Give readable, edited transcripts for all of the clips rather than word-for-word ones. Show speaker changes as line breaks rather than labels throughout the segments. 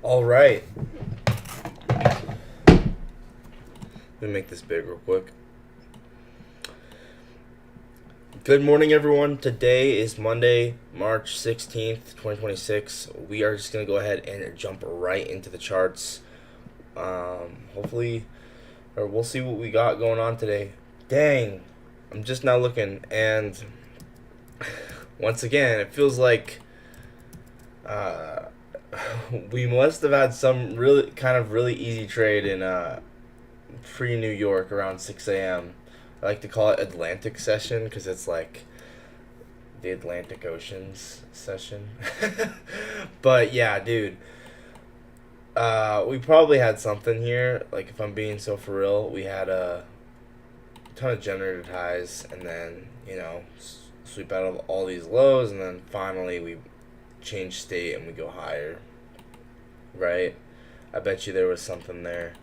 All right. Let me make this big real quick. Good morning, everyone. Today is Monday, March 16th, 2026. We are just going to go ahead and jump right into the charts. Hopefully, or we'll see what we got going on today. Dang. I'm just now looking, and once again, it feels like uh, we must have had some really easy trade in pre New York around 6 a.m. I like to call it Atlantic session because it's like the Atlantic Ocean's session. But yeah, dude, we probably had something here. Like, if I'm being so for real, we had a ton of generated highs, and then sweep out of all these lows, and then finally we change state and we go higher. Right? I bet you there was something there.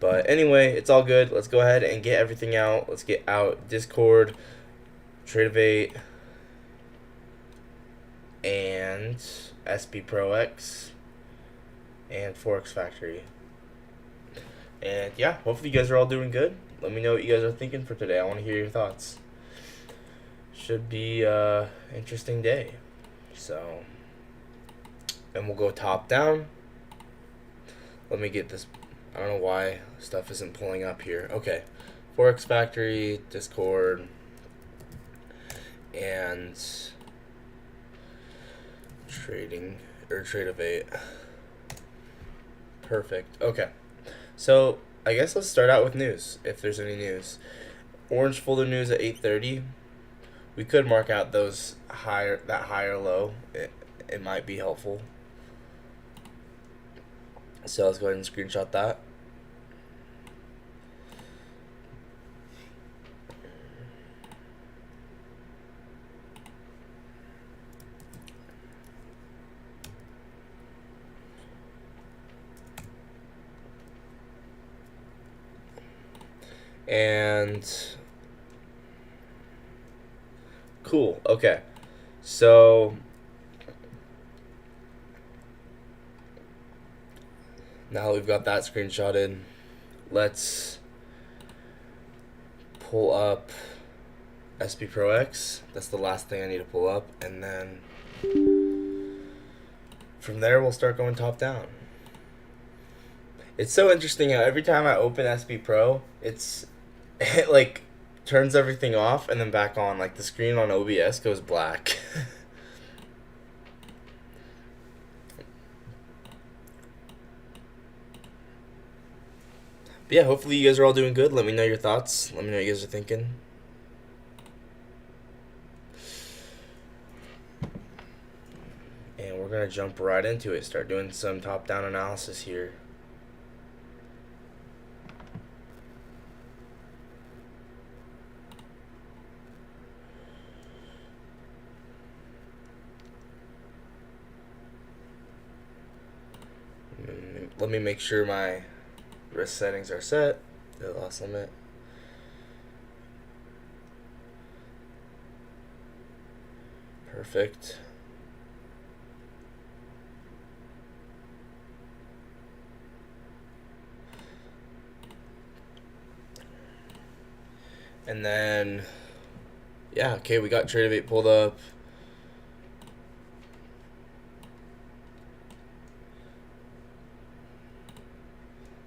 But anyway, it's all good. Let's go ahead and get everything out. Let's get out Discord, Tradeovate, and SP Pro X, and Forex Factory. And yeah, hopefully you guys are all doing good. Let me know what you guys are thinking for today. I want to hear your thoughts. Should be an interesting day. So, and we'll go top down. Let me get this. I don't know why stuff isn't pulling up here. Okay. Forex Factory, Discord, and Tradeovate. Perfect. Okay. So I guess let's start out with news, if there's any news. Orange folder news at 8:30. We could mark out that higher low. It might be helpful. So let's go ahead and screenshot that. And cool. Okay. So now we've got that screenshotted. Let's pull up SP Pro X. That's the last thing I need to pull up, and then from there we'll start going top down. It's so interesting how every time I open SP Pro, it like turns everything off and then back on. Like, the screen on OBS goes black. But yeah, hopefully you guys are all doing good. Let me know your thoughts. Let me know what you guys are thinking. And we're going to jump right into it. Start doing some top-down analysis here. Let me make sure my risk settings are set. The loss limit. Perfect. And then, yeah, okay, we got Tradeovate pulled up.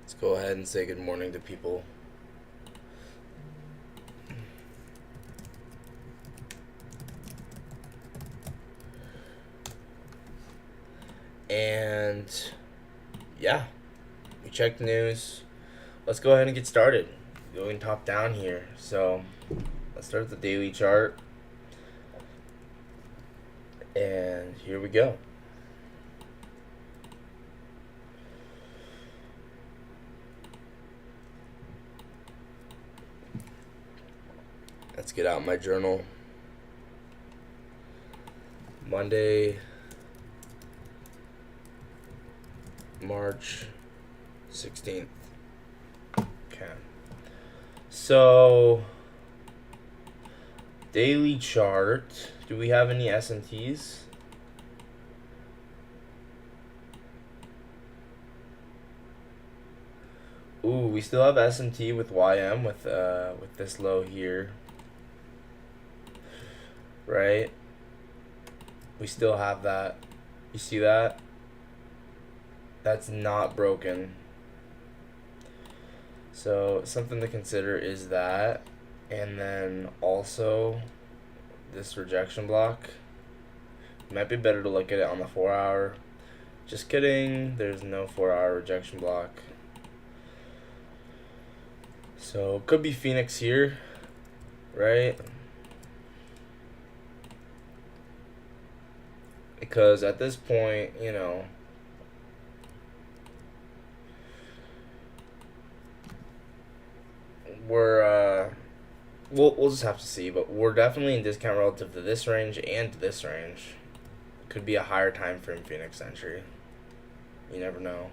Let's go ahead and say good morning to people. And yeah, we checked the news. Let's go ahead and get started. Going top down here. So let's start with the daily chart. And here we go. Let's get out my journal. Monday, March 16th. Okay. So, daily chart. Do we have any S&Ts? Ooh, we still have SMT with YM with this low here, right? We still have that. You see that? That's not broken. So something to consider is that, and then also this rejection block. Might be better to look at it on the 4-hour. Just kidding, there's no 4-hour rejection block. So could be Phoenix here, right? Because at this point, you know, we'll just have to see, but we're definitely in discount relative to this range and to this range. Could be a higher time frame Phoenix entry. You never know.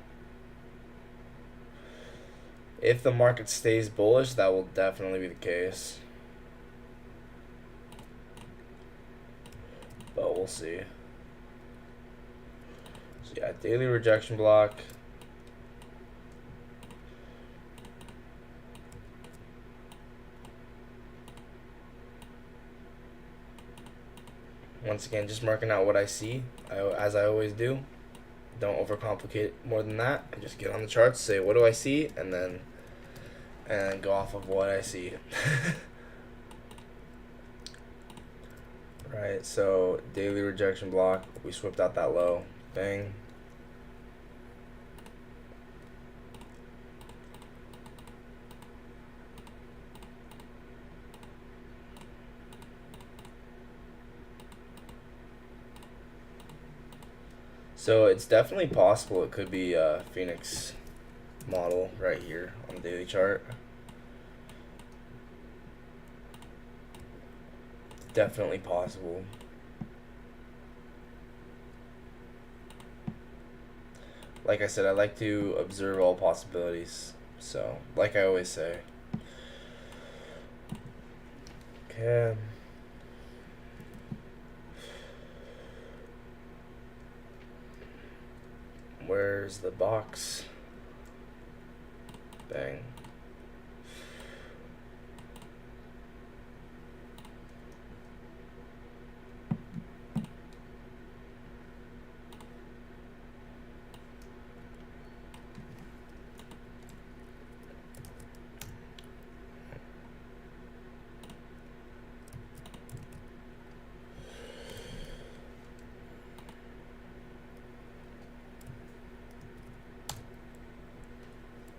If the market stays bullish, that will definitely be the case. But we'll see. So yeah, daily rejection block. Once again, just marking out what I see, as I always do. Don't overcomplicate it more than that. I just get on the charts, say what do I see, and then go off of what I see. Right, so daily rejection block, we swept out that low. Bang. So it's definitely possible it could be a Phoenix model right here on the daily chart. Definitely possible. Like I said, I like to observe all possibilities. So, like I always say. Okay. Where's the box? Bang.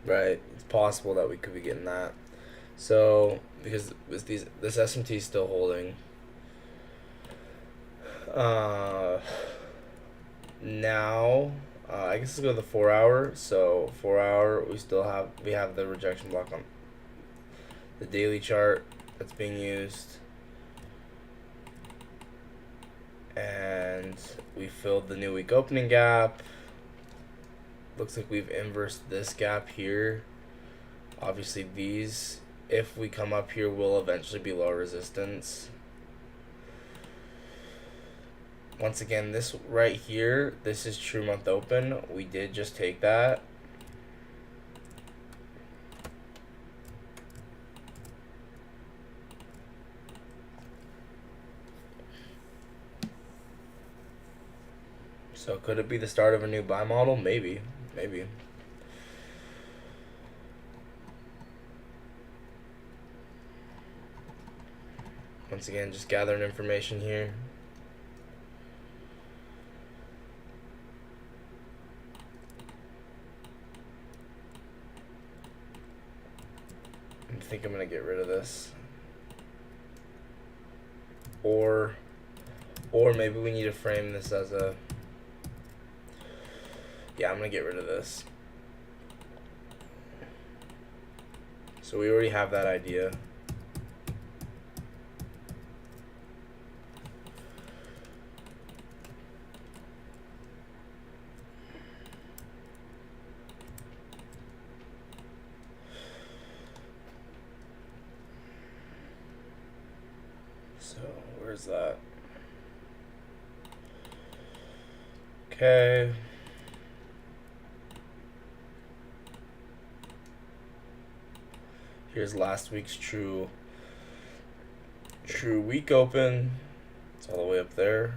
Right, it's possible that we could be getting that. So because this SMT is still holding. Now, I guess let's go to the 4-hour. So 4-hour, we have the rejection block on the daily chart that's being used, and we filled the new week opening gap. Looks like we've inversed this gap here. Obviously these, if we come up here, will eventually be low resistance. Once again, this right here, this is true month open. We did just take that. So could it be the start of a new buy model? Maybe. Maybe. Once again, just gathering information here. I think I'm gonna get rid of this. Or maybe we need to frame this as a... Yeah, I'm gonna get rid of this. So we already have that idea. So where's that? Okay. Here's last week's true week open. It's all the way up there.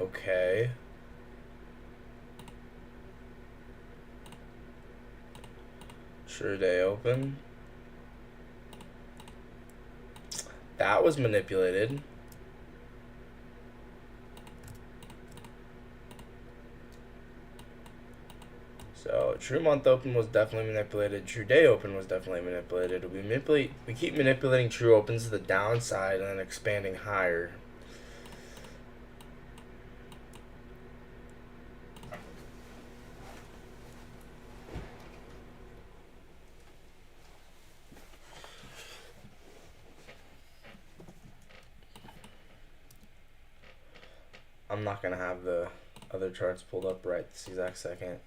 Okay. True day open. That was manipulated. So true month open was definitely manipulated. True day open was definitely manipulated. We keep manipulating true opens to the downside and then expanding higher. I'm not gonna have the other charts pulled up right this exact second.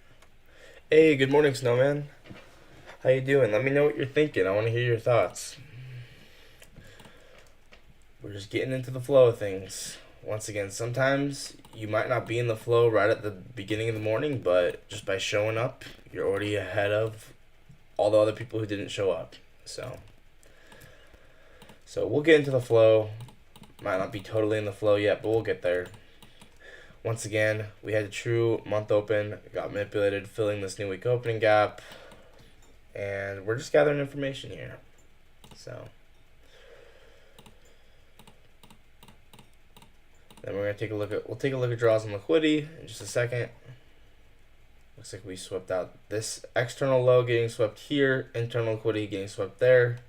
Hey, good morning, Snowman. How you doing? Let me know what you're thinking. I want to hear your thoughts. We're just getting into the flow of things. Once again, sometimes you might not be in the flow right at the beginning of the morning, but just by showing up, you're already ahead of all the other people who didn't show up. So we'll get into the flow. Might not be totally in the flow yet, but we'll get there. Once again, we had a true month open, got manipulated, filling this new week opening gap, and we're just gathering information here. So then we're gonna take a look at draws and liquidity in just a second. Looks like we swept out this external low getting swept here, internal liquidity getting swept there.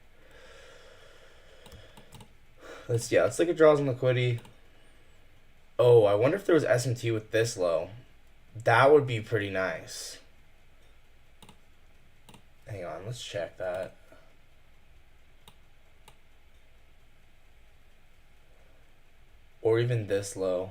Let's look at draws and liquidity. Oh, I wonder if there was SMT with this low. That would be pretty nice. Hang on, let's check that. Or even this low.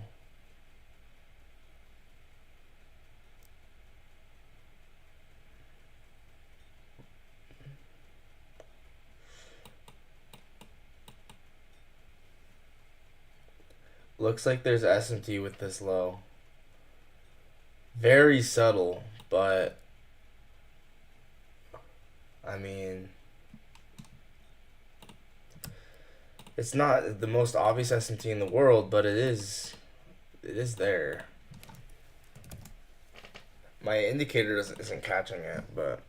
Looks like there's SMT with this low. Very subtle, but I mean, it's not the most obvious SMT in the world, but it is there. My indicator isn't catching it, but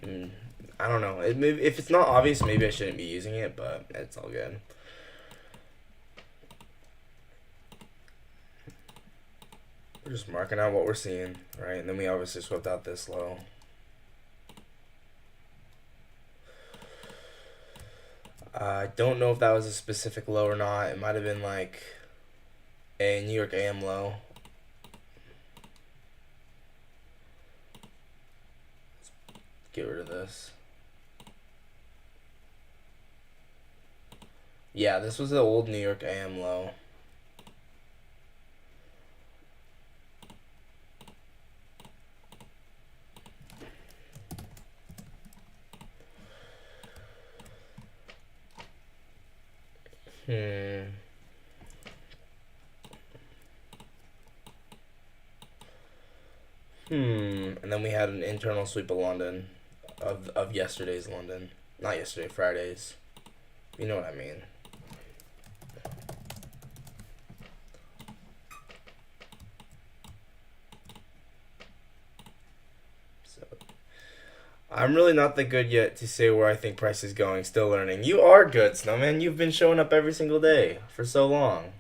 I don't know. If it's not obvious, maybe I shouldn't be using it, but it's all good. We're just marking out what we're seeing, right? And then we obviously swept out this low. I don't know if that was a specific low or not. It might have been like a New York AM low. Let's get rid of this. Yeah, this was the old New York AM low. And then we had an internal sweep of London, of yesterday's London. Not yesterday, Friday's. You know what I mean. So, I'm really not that good yet to say where I think price is going. Still learning. You are good, Snowman. You've been showing up every single day for so long.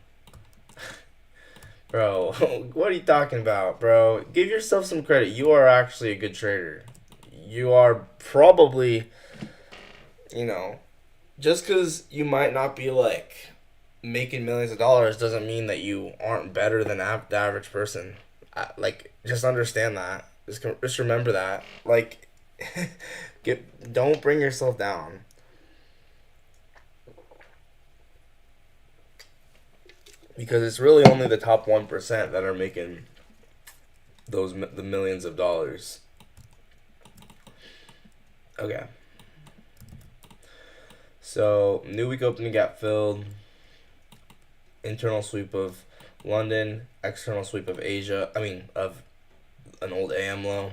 Bro, what are you talking about, bro? Give yourself some credit. You are actually a good trader. You are probably, just because you might not be like making millions of dollars doesn't mean that you aren't better than the average person. Just understand that. Just remember that. Don't bring yourself down. Because it's really only the top 1% that are making the millions of dollars. Okay. So new week opening gap filled. Internal sweep of London. External sweep of Asia. I mean of an old AM low.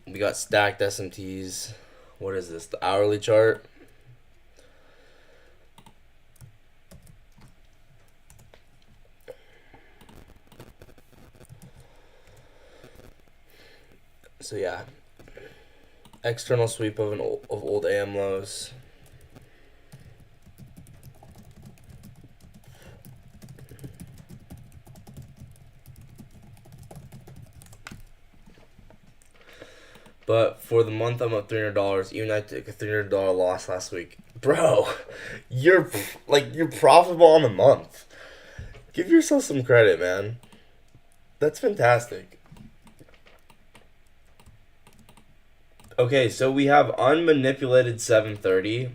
We got stacked SMTs. What is this? The hourly chart. So yeah, external sweep of old AM lows. But for the month, I'm up $300. Even I took a $300 loss last week, bro. You're profitable on the month. Give yourself some credit, man. That's fantastic. Okay, so we have unmanipulated 730.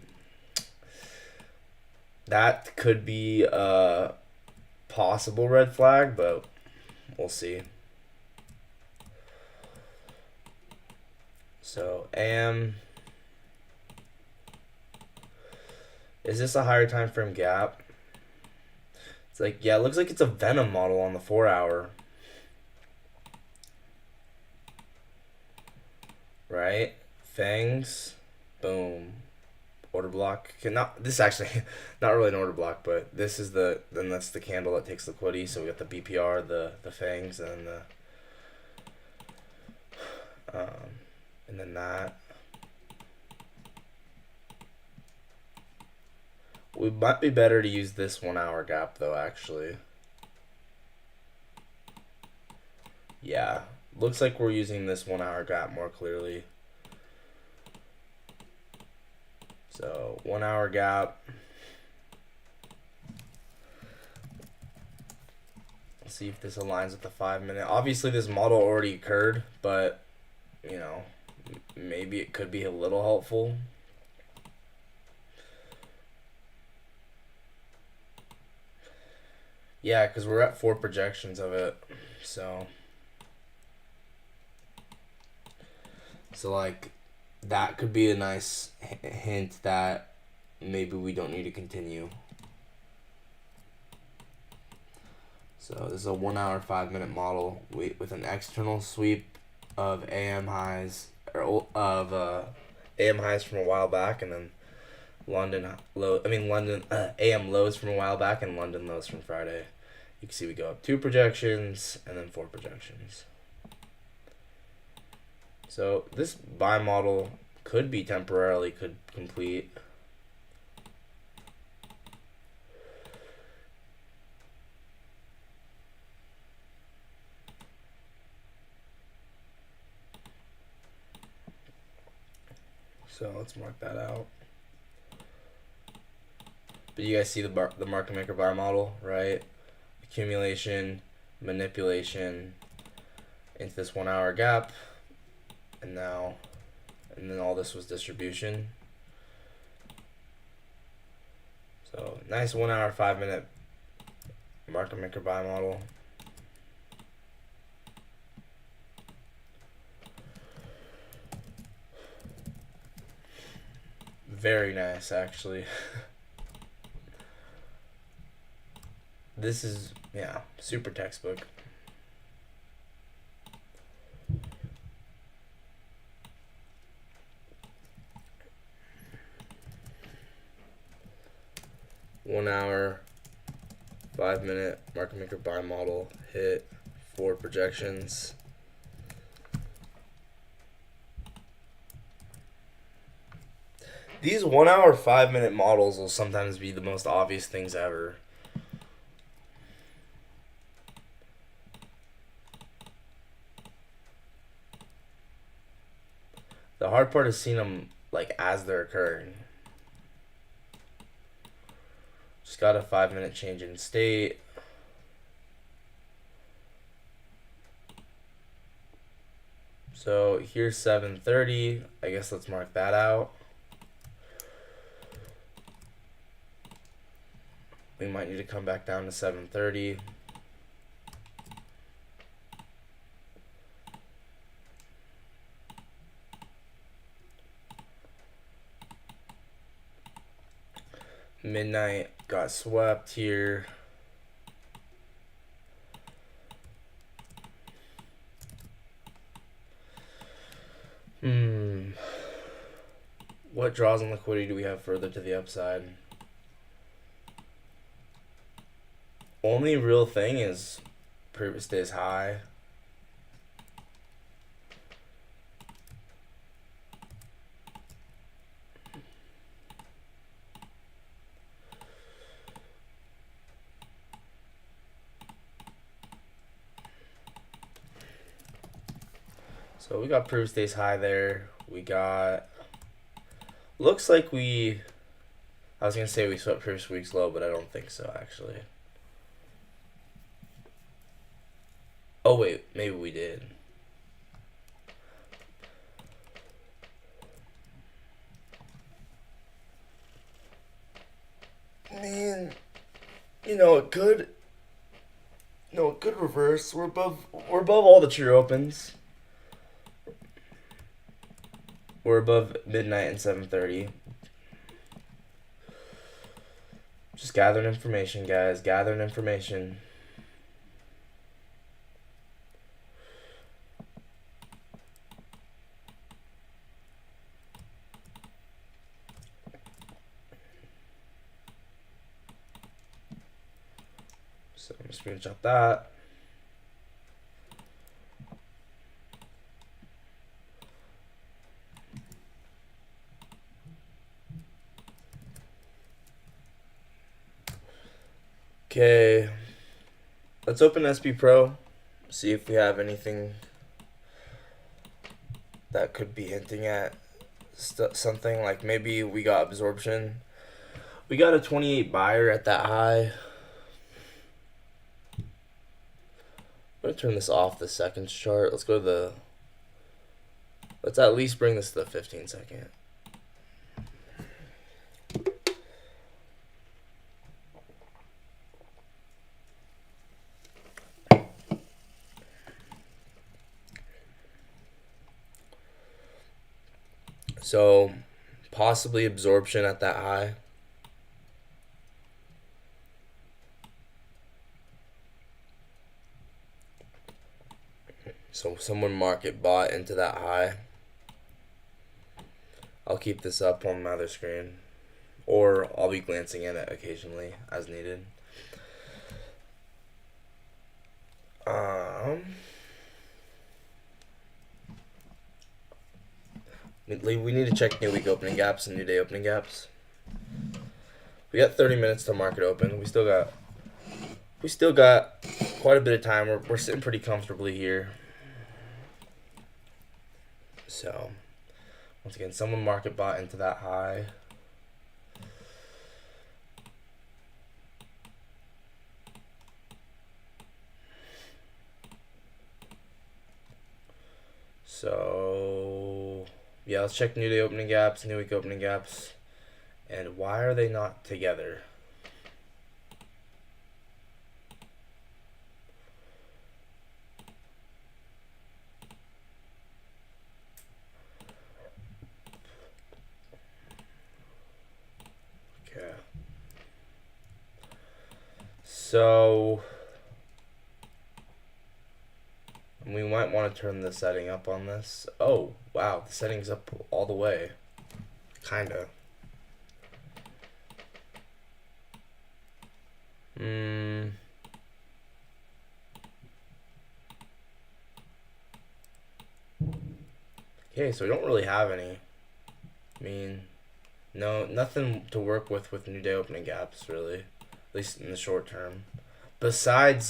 That could be a possible red flag, but we'll see. So AM, is this a higher time frame gap? It's like, yeah, it looks like it's a Venom model on the 4-hour. Right? Fangs. Boom. Order block. Not this actually not really an order block, but this is that's the candle that takes liquidity. So we got the BPR, the fangs, and then that. We might be better to use this 1-hour gap though, actually. Yeah. Looks like we're using this 1-hour gap more clearly. So 1-hour gap. Let's see if this aligns with the 5-minute. Obviously this model already occurred, but you know, maybe it could be a little helpful. Yeah, because we're at 4 projections of it. So like that could be a nice hint that maybe we don't need to continue. So this is a 1-hour 5-minute model with an external sweep of AM highs or of AM highs from a while back, and then London AM lows from a while back and London lows from Friday. You can see we go up 2 projections and then 4 projections. So this buy model could be temporarily could complete. So let's mark that out. But you guys see the market maker buy model, right? Accumulation, manipulation into this 1-hour gap, and then all this was distribution. So nice 1-hour 5-minute market maker buy model. Very nice, actually. This is, yeah, super textbook. One hour, 5-minute market maker buy model hit, 4 projections. These 1-hour, 5-minute models will sometimes be the most obvious things ever. The hard part is seeing them like as they're occurring. Just got a 5-minute change in state. So here's 7:30. I guess let's mark that out. We might need to come back down to 7:30. Midnight got swept here. What draws and liquidity do we have further to the upside? Only real thing is previous day's high. So we got previous day's high there. We got, looks like I was gonna say we swept previous week's low, but I don't think so actually. Oh wait, maybe we did. Man, it could reverse. We're above all the true opens. We're above midnight and 7:30. Just gathering information, guys. Gathering information. So I'm just gonna screenshot that. Okay, let's open SP Pro, see if we have anything that could be hinting at something. Like maybe we got absorption. We got a 28 buyer at that high. I'm gonna turn this off the seconds chart. Let's at least bring this to the 15-second. So, possibly absorption at that high. So someone market bought into that high. I'll keep this up on my other screen, or I'll be glancing at it occasionally as needed. We need to check new week opening gaps and new day opening gaps. We got 30 minutes till market open. We still got quite a bit of time. We're sitting pretty comfortably here. So, once again, someone market bought into that high. So, yeah, let's check new day opening gaps, new week opening gaps. And why are they not together? Okay. So, we might want to turn the setting up on this. Oh, wow, the setting's up all the way. Kinda. Okay, so we don't really have any. I mean, no, nothing to work with new day opening gaps, really. At least in the short term. Besides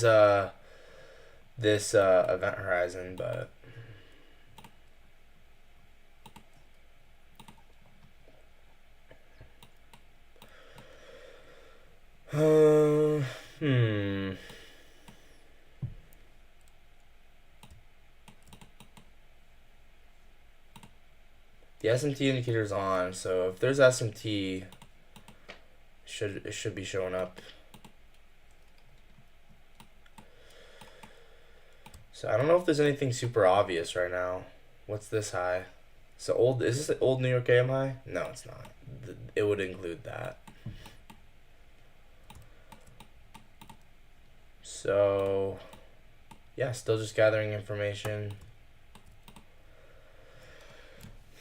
this event horizon, but... The SMT indicator's on, so if there's SMT, it should be showing up. So I don't know if there's anything super obvious right now. What's this high? So is this the old New York AM high? No, it's not. It would include that. So, yeah, still just gathering information.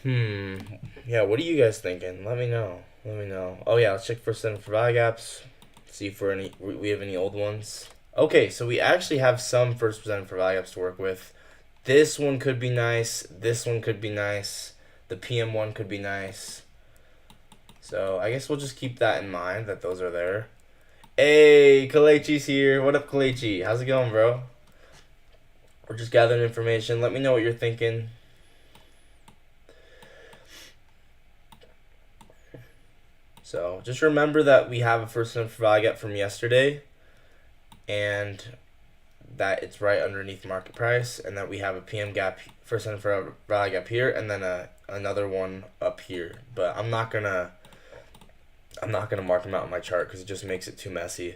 Yeah, what are you guys thinking? Let me know. Let me know. Oh yeah, let's check for some for value gaps. See if we have any old ones. Okay, so we actually have some first presented for value gaps to work with. This one could be nice. This one could be nice. The PM one could be nice. So I guess we'll just keep that in mind that those are there. Hey, Kalechi's here. What up, Kalechi? How's it going, bro? We're just gathering information. Let me know what you're thinking. So just remember that we have a first and for value gap from yesterday, and that it's right underneath market price, and that we have a PM gap, first and for value gap here, and then another one up here. But I'm not gonna mark them out on my chart because it just makes it too messy.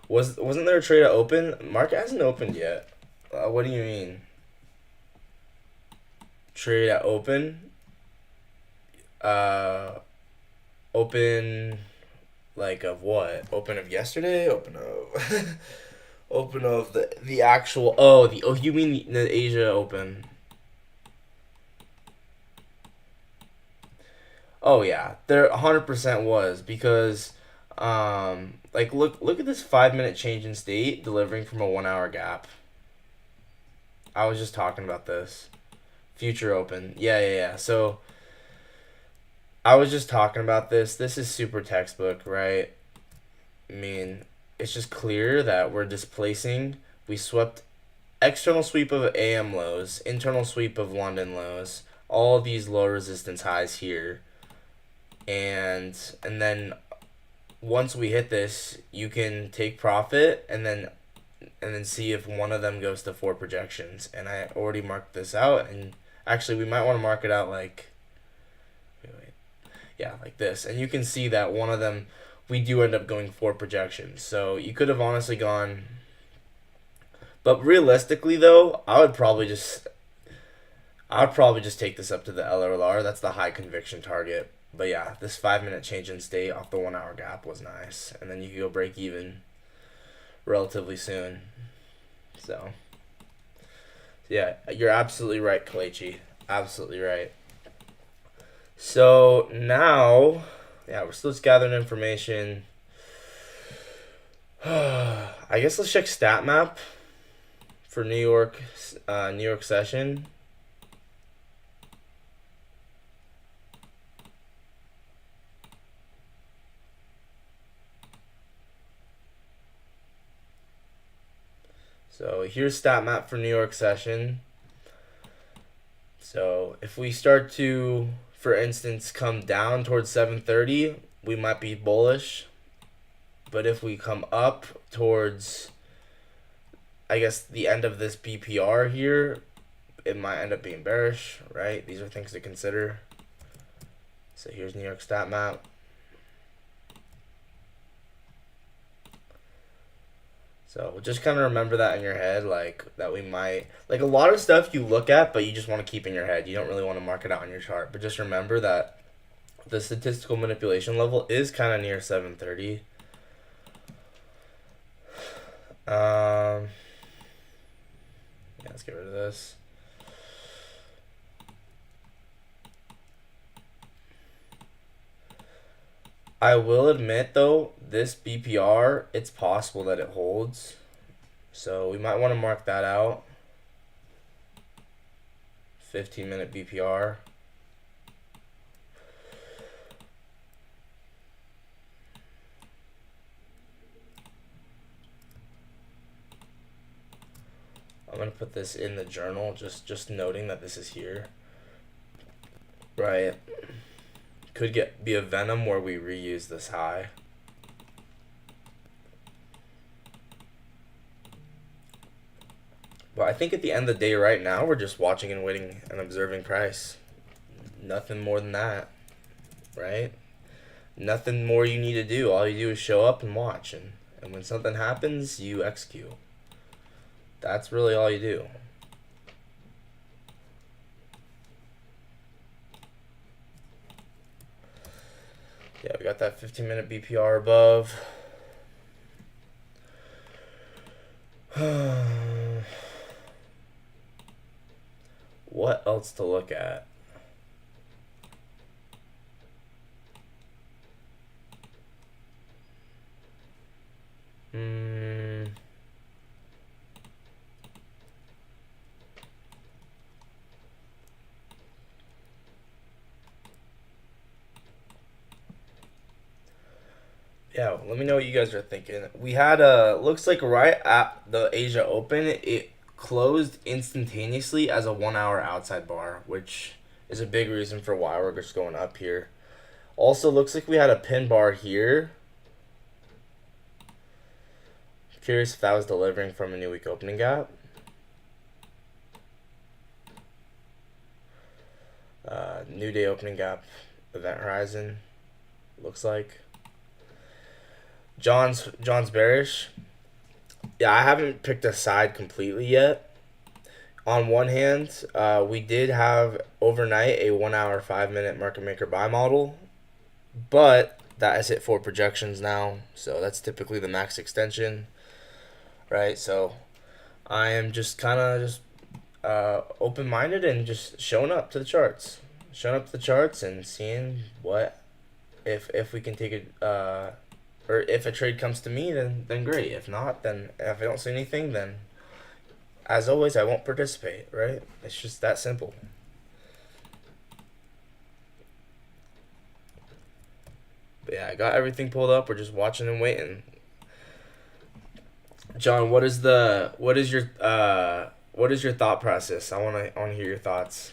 Wasn't there a trade to open? Market hasn't opened yet. What do you mean? Trade at open? Open, like, of what? Open of yesterday? Open of open of the actual, you mean the Asia Open? Oh yeah, there 100% was, because like, look at this 5 minute change in state delivering from a 1 hour gap. I was just talking about this. Future Open. Yeah. So I was just talking about this. This is super textbook, right? I mean, it's just clear that we're displacing. We swept external sweep of AM lows, internal sweep of London lows, all these low resistance highs here. And then once we hit this, you can take profit and then see if one of them goes to 4 projections. And I already marked this out, and actually we might want to mark it out like, yeah, like this. And you can see that one of them, we do end up going 4 projections. So you could have honestly gone, but realistically though, I would probably just take this up to the LRLR. That's the high conviction target. But yeah, this 5 minute change in state off the 1 hour gap was nice. And then you can go break even relatively soon. So yeah, you're absolutely right, Kalechi. Absolutely right. So now, yeah, we're still just gathering information. I guess let's check stat map for New York session. So here's stat map for New York session. So if we start to, for instance, come down towards 730, we might be bullish. But if we come up towards, I guess, the end of this BPR here, it might end up being bearish, right? These are things to consider. So here's New York stat map. So just kind of remember that in your head, like, that we might, like, a lot of stuff you look at, but you just want to keep in your head. You don't really want to mark it out on your chart. But just remember that the statistical manipulation level is kind of near 730. Yeah, let's get rid of this. I will admit, though, this BPR, it's possible that it holds. So we might want to mark that out. 15-minute BPR. I'm going to put this in the journal, just noting that this is here. Right. Could be a Venom where we reuse this high. But I think at the end of the day right now, we're just watching and waiting and observing price. Nothing more than that, right? Nothing more you need to do. All you do is show up and watch. And when something happens, you execute. That's really all you do. Yeah, we got that 15-minute BPR above. What else to look at? Hmm. Yeah, let me know what you guys are thinking. We had looks like right at the Asia Open, it closed instantaneously as a 1 hour outside bar, which is a big reason for why we're just going up here. Also, looks like we had a pin bar here. Curious if that was delivering from a new week opening gap. New day opening gap, event horizon. Looks like John's bearish. Yeah, I haven't picked a side completely yet. On one hand, we did have overnight a 1 hour 5 minute market maker buy model, but that has hit 4 projections now, so that's typically the max extension, right? So I am just kind of just open minded and just showing up to the charts, and seeing what if we can take it. Or if a trade comes to me, then great. If not, then if I don't see anything, then as always, I won't participate, right? It's just that simple. But yeah, I got everything pulled up. We're just watching and waiting. John, what is your thought process? I wanna hear your thoughts.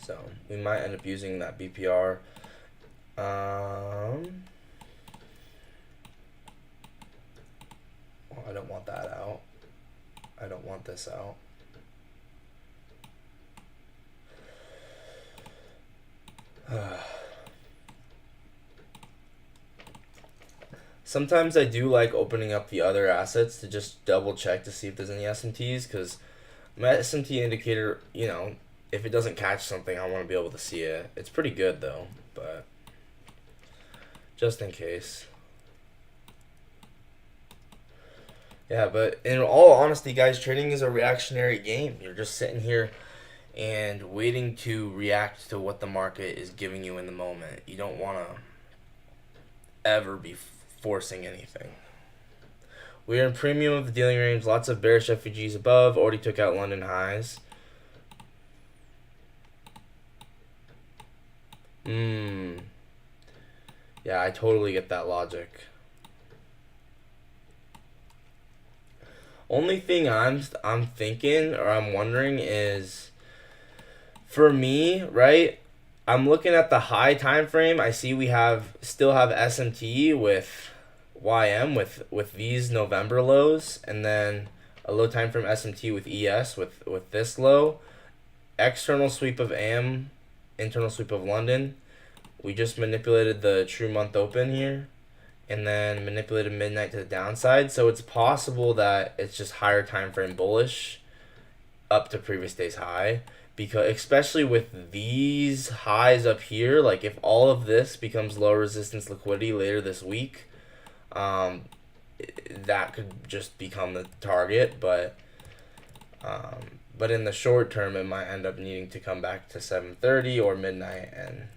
So we might end up using that BPR. Well, I don't want that out. I don't want this out. Sometimes I do like opening up the other assets to just double check to see if there's any SMTs, because my SMT indicator, if it doesn't catch something, I want to be able to see it. It's pretty good though, but just in case. Yeah, but in all honesty, guys, trading is a reactionary game. You're just sitting here and waiting to react to what the market is giving you in the moment. You don't want to ever be forcing anything. We are in premium of the dealing range. Lots of bearish FVGs above. Already took out London highs. Yeah, I totally get that logic. Only thing I'm thinking or I'm wondering is, for me, right? I'm looking at the high time frame. I see we still have SMT with YM with these November lows, and then a low time frame SMT with ES with this low. External sweep of AM, internal sweep of London. We just manipulated the true month open here, and then manipulated midnight to the downside. So it's possible that it's just higher time frame bullish up to previous day's high, because especially with these highs up here, like if all of this becomes low resistance liquidity later this week, that could just become the target. But in the short term, it might end up needing to come back to 7:30 or midnight and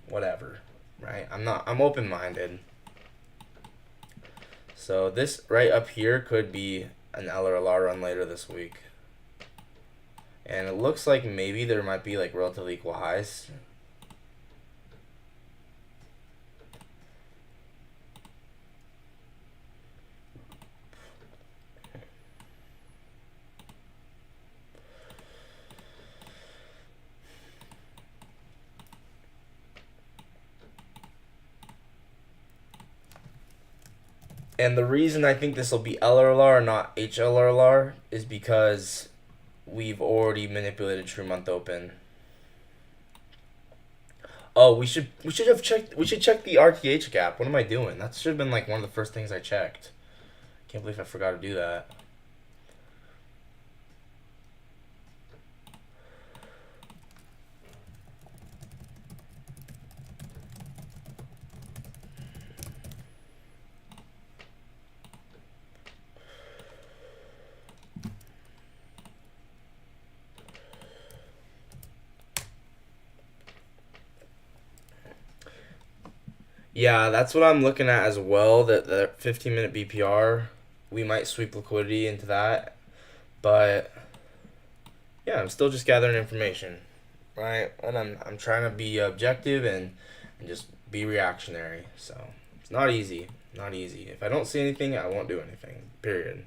whatever, right? I'm open-minded. So this right up here could be an LRLR run later this week. And it looks like maybe there might be like relatively equal highs. And the reason I think this will be LRLR, not HLRLR, is because we've already manipulated true month open. Oh, we should check the RTH gap. What am I doing? That should have been like one of the first things I checked. Can't believe I forgot to do that. Yeah, that's what I'm looking at as well. That the 15-minute BPR, we might sweep liquidity into that, but yeah, I'm still just gathering information, right? And I'm trying to be objective and just be reactionary. So it's not easy, not easy. If I don't see anything, I won't do anything. Period.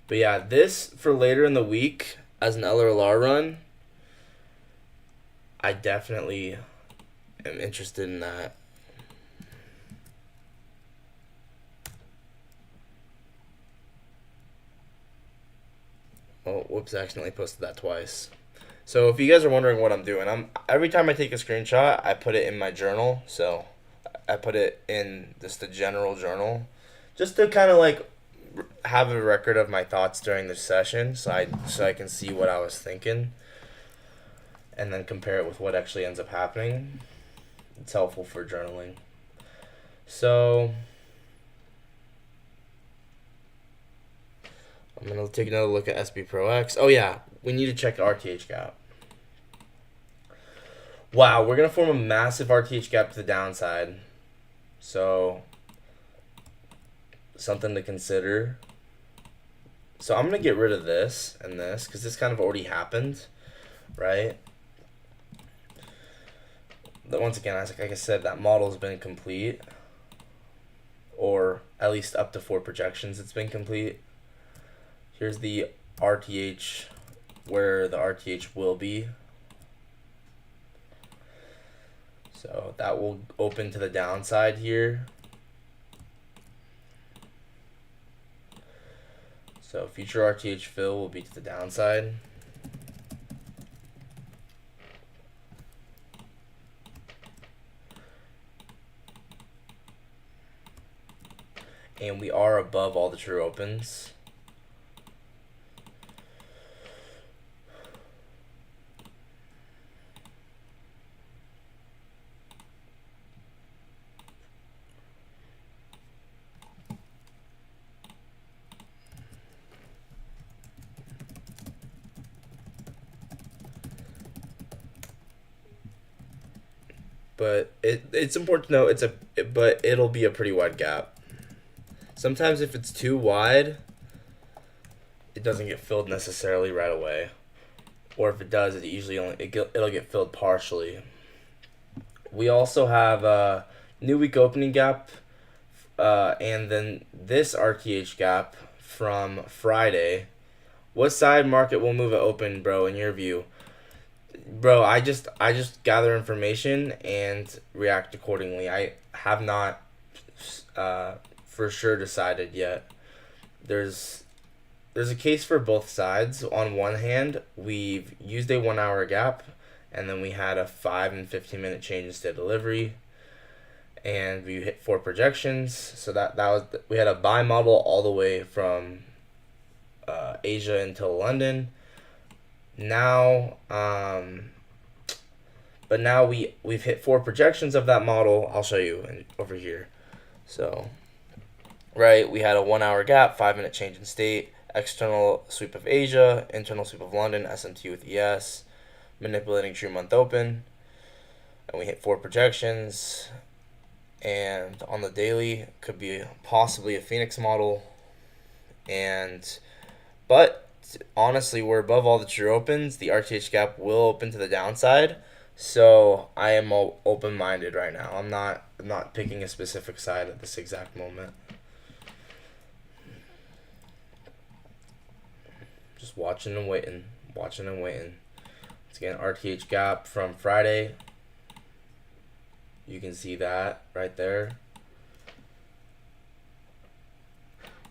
But yeah, this for later in the week as an LRLR run, I definitely am interested in that. Oh, whoops! I accidentally posted that twice. So if you guys are wondering what I'm doing, I'm every time I take a screenshot, I put it in my journal. So I put it in just the general journal, just to kind of like have a record of my thoughts during the session, so I can see what I was thinking, and then compare it with what actually ends up happening. It's helpful for journaling. So I'm gonna take another look at SB Pro X. Oh yeah, we need to check the RTH gap. Wow, we're gonna form a massive RTH gap to the downside. So something to consider. So I'm gonna get rid of this and this because this kind of already happened, right? But once again, like I said, that model's been complete, or at least up to 4 projections, it's been complete. Here's the RTH, where the RTH will be. So that will open to the downside here. So future RTH fill will be to the downside. And we are above all the true opens. But it's important to know but it'll be a pretty wide gap. Sometimes if it's too wide, it doesn't get filled necessarily right away, or if it does, it usually it'll get filled partially. We also have a new week opening gap, and then this RTH gap from Friday. What side market will move it open, bro? In your view? Bro, I just gather information and react accordingly. I have not for sure decided yet. There's a case for both sides. On one hand, we've used a 1 hour gap, and then we had a 5 and 15-minute change in state delivery, and we hit 4 projections. So that was we had a buy model all the way from Asia until London. Now, but now we've hit 4 projections of that model. I'll show you over here. So, right, we had a 1 hour gap, 5-minute change in state, external sweep of Asia, internal sweep of London, SMT with ES, manipulating true month open, and we hit 4 projections. And on the daily, could be possibly a Phoenix model, but honestly, we're above all the true opens. The RTH gap will open to the downside, so I am open-minded right now. I'm not picking a specific side at this exact moment. Just watching and waiting. Once again, RTH gap from Friday. You can see that right there.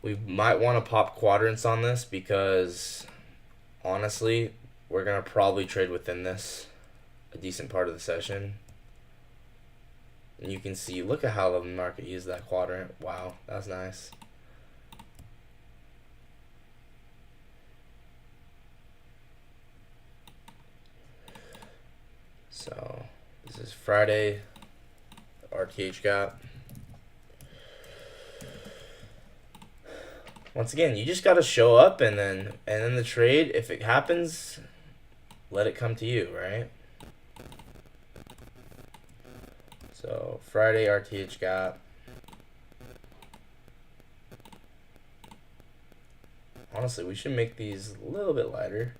We might want to pop quadrants on this because honestly, we're going to probably trade within this a decent part of the session. And you can see, look at how the market used that quadrant. Wow, that was nice. So this is Friday, RTH gap. Once again, you just gotta show up, and then the trade, if it happens, let it come to you, right? So Friday RTH gap. Honestly, we should make these a little bit lighter.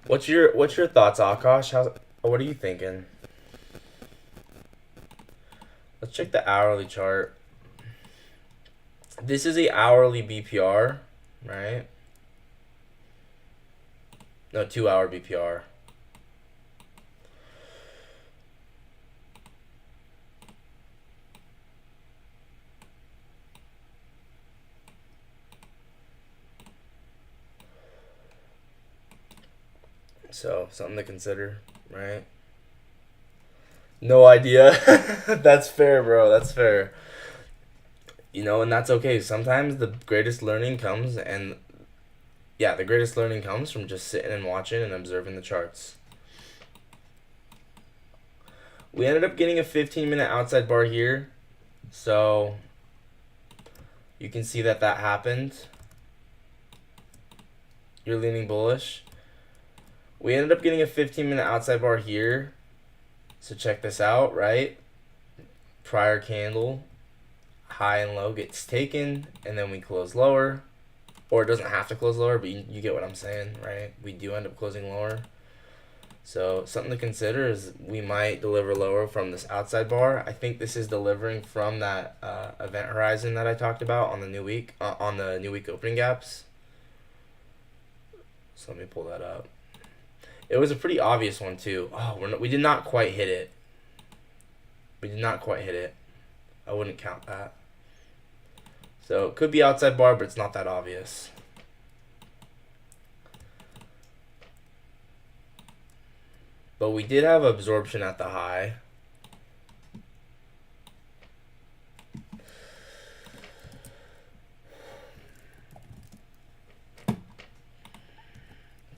What's your thoughts, Akash? What are you thinking? Let's check the hourly chart. This is a hourly BPR, right? No, 2-hour BPR. So, something to consider, right? No idea. That's fair, bro. That's fair. You know, and that's okay. Sometimes the greatest learning comes, and yeah, the greatest learning comes from just sitting and watching and observing the charts. We ended up getting a 15-minute outside bar here. So you can see that happened. You're leaning bullish. We ended up getting a 15-minute outside bar here. So check this out, right? Prior candle, high and low gets taken, and then we close lower. Or it doesn't have to close lower, but you get what I'm saying, right? We do end up closing lower. So something to consider is we might deliver lower from this outside bar. I think this is delivering from that event horizon that I talked about on the new week, on the new week opening gaps. So let me pull that up. It was a pretty obvious one too. Oh, we did not quite hit it. We did not quite hit it. I wouldn't count that. So it could be outside bar, but it's not that obvious. But we did have absorption at the high.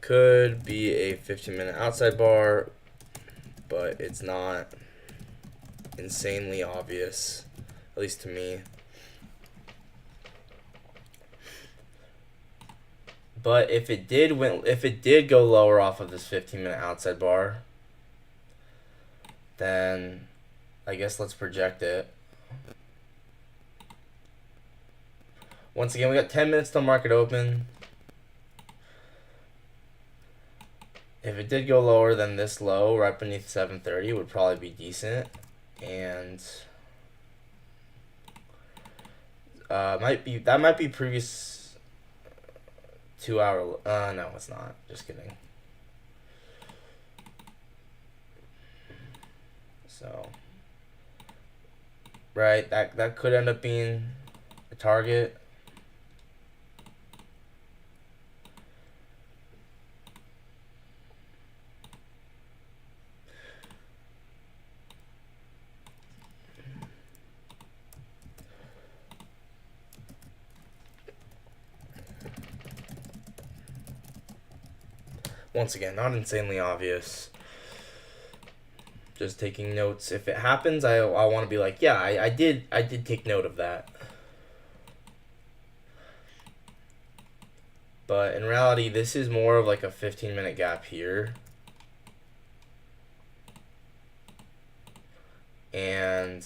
Could be a 15-minute outside bar, but it's not insanely obvious, at least to me. But if it did go lower off of this 15-minute outside bar, then I guess let's project it. Once again, we got 10 minutes till market open. If it did go lower than this low, right beneath 730, would probably be decent. And that might be previous 2-hour. No, it's not. Just kidding. So, right, that could end up being a target. Once again, not insanely obvious. Just taking notes. If it happens, I want to be like, yeah, I did take note of that. But in reality, this is more of like a 15-minute gap here. And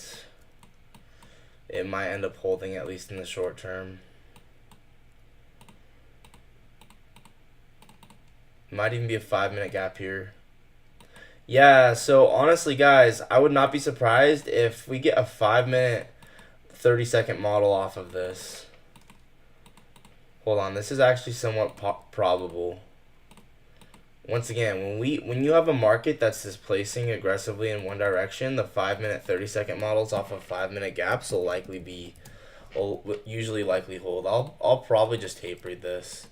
it might end up holding, at least in the short term. Might even be a 5-minute gap here. Yeah, so honestly, guys, I would not be surprised if we get a 5-minute 30-second model off of this. Hold on, this is actually somewhat probable. Once again, when you have a market that's displacing aggressively in one direction, the 5-minute, 30-second models off of 5-minute gaps will usually likely hold. I'll probably just tape read this,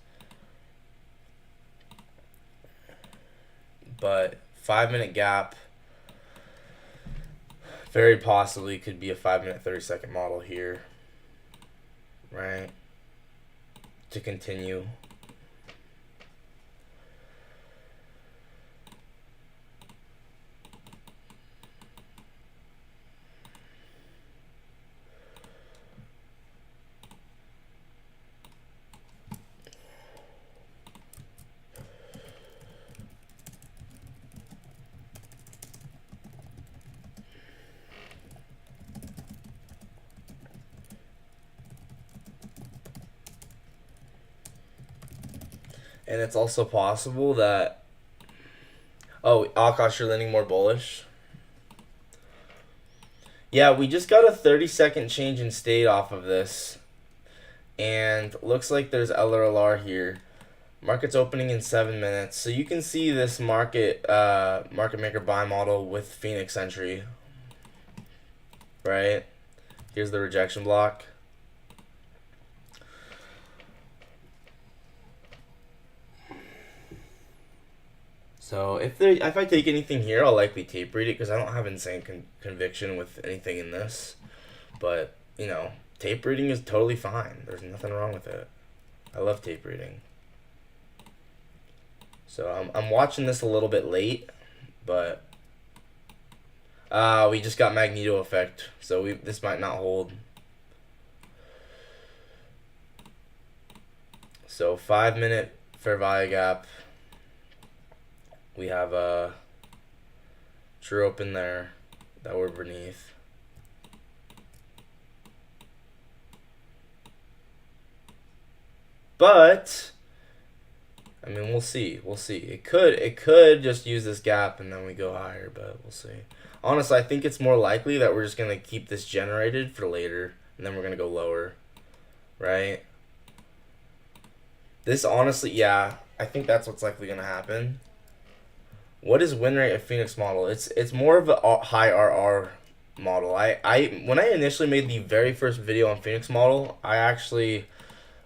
but 5-minute gap very possibly could be a 5-minute, 30-second model here, right? To continue. And it's also possible that... Oh, Akash, you're leaning more bullish? Yeah, we just got a 30-second change in state off of this. And looks like there's LRLR here. Market's opening in 7 minutes. So you can see this market maker buy model with Phoenix entry. Right? Here's the rejection block. So if I take anything here, I'll likely tape read it because I don't have insane conviction with anything in this. But, you know, tape reading is totally fine. There's nothing wrong with it. I love tape reading. So I'm watching this a little bit late, but we just got magneto effect, so this might not hold. So 5-minute fair value gap. We have a true open there that we're beneath. But I mean, we'll see. We'll see. It could just use this gap and then we go higher, but we'll see. Honestly, I think it's more likely that we're just gonna keep this generated for later, and then we're gonna go lower, right? This honestly, yeah, I think that's what's likely gonna happen. What is win rate of Phoenix model? It's more of a high RR model. When I initially made the very first video on Phoenix model, I actually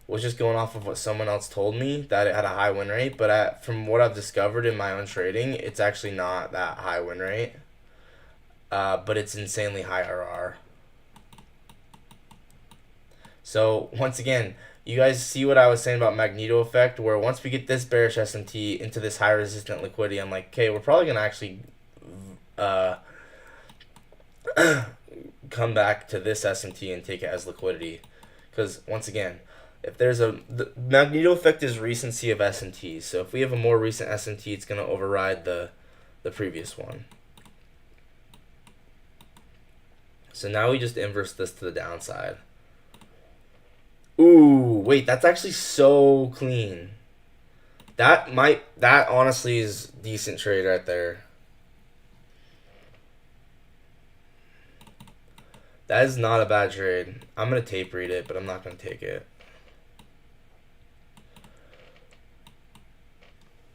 was just going off of what someone else told me that it had a high win rate, but from what I've discovered in my own trading, it's actually not that high win rate. But it's insanely high RR. So once again, you guys see what I was saying about magneto effect, where once we get this bearish S&T into this high resistant liquidity, I'm like, okay, we're probably gonna actually come back to this S&T and take it as liquidity, because once again, if there's the magneto effect is recency of S&T, so if we have a more recent S&T, it's gonna override the previous one. So now we just inverse this to the downside. Ooh, wait, that's actually so clean. That honestly is decent trade right there. That is not a bad trade. I'm gonna tape read it, but I'm not gonna take it.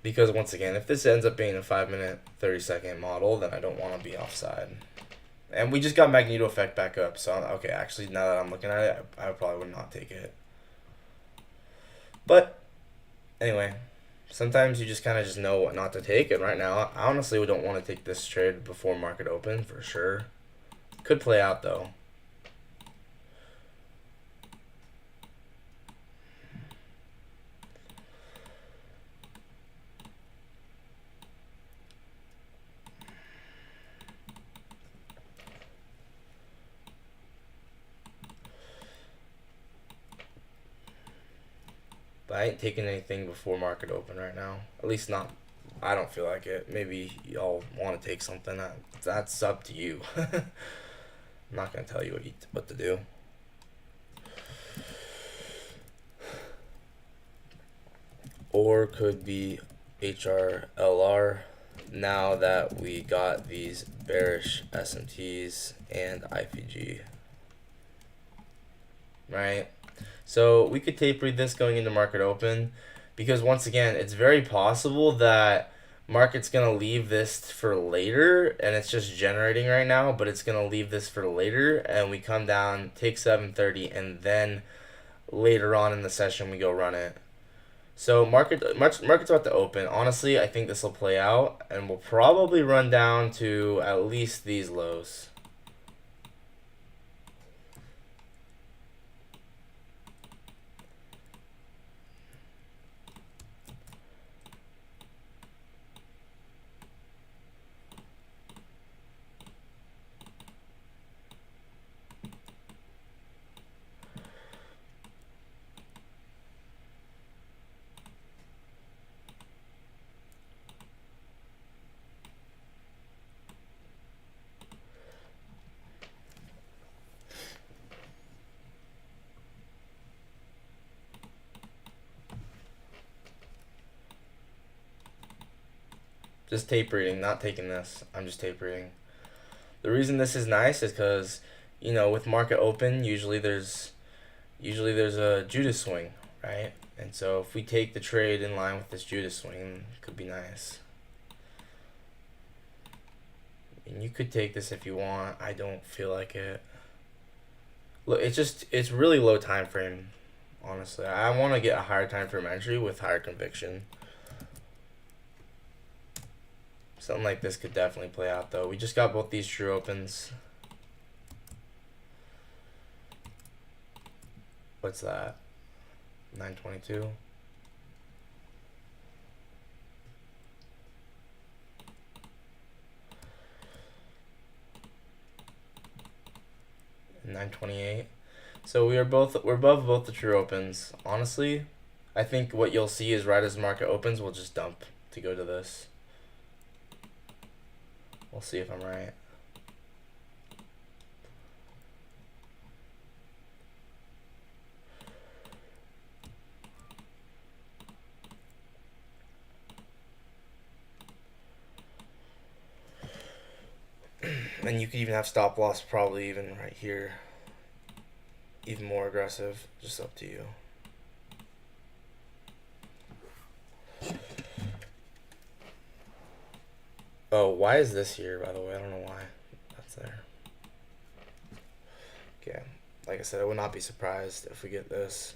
Because once again, if this ends up being a 5-minute, 30-second model, then I don't want to be offside. And we just got magneto effect back up, so okay, actually now that I'm looking at it, I probably would not take it. But anyway, sometimes you just kind of just know what not to take, and right now I honestly don't want to take this trade before market open for sure. Could play out though. But I ain't taking anything before market open right now. At least not, I don't feel like it. Maybe y'all want to take something. That's up to you. I'm not going to tell you what to do. Or could be HRLR now that we got these bearish S&Ts and IPG. right? So we could tape read this going into market open, because once again, it's very possible that market's gonna leave this for later, and it's just generating right now, but it's gonna leave this for later, and we come down, take 730, and then later on in the session we go run it. So market's about to open. Honestly, I think this will play out, and we'll probably run down to at least these lows. Just tape reading, not taking this. I'm just tape reading. The reason this is nice is because, with market open, usually there's a Judas swing, right? And so if we take the trade in line with this Judas swing, it could be nice. And you could take this if you want. I don't feel like it. Look, it's really low time frame, honestly. I want to get a higher time frame entry with higher conviction. Something like this could definitely play out, though. We just got both these true opens. What's that? 922. And 928. So we're above both the true opens. Honestly, I think what you'll see is right as the market opens, we'll just dump to go to this. We'll see if I'm right. And you could even have stop loss probably even right here. Even more aggressive, just up to you. Oh, why is this here, by the way? I don't know why that's there. Okay, like I said, I would not be surprised if we get this.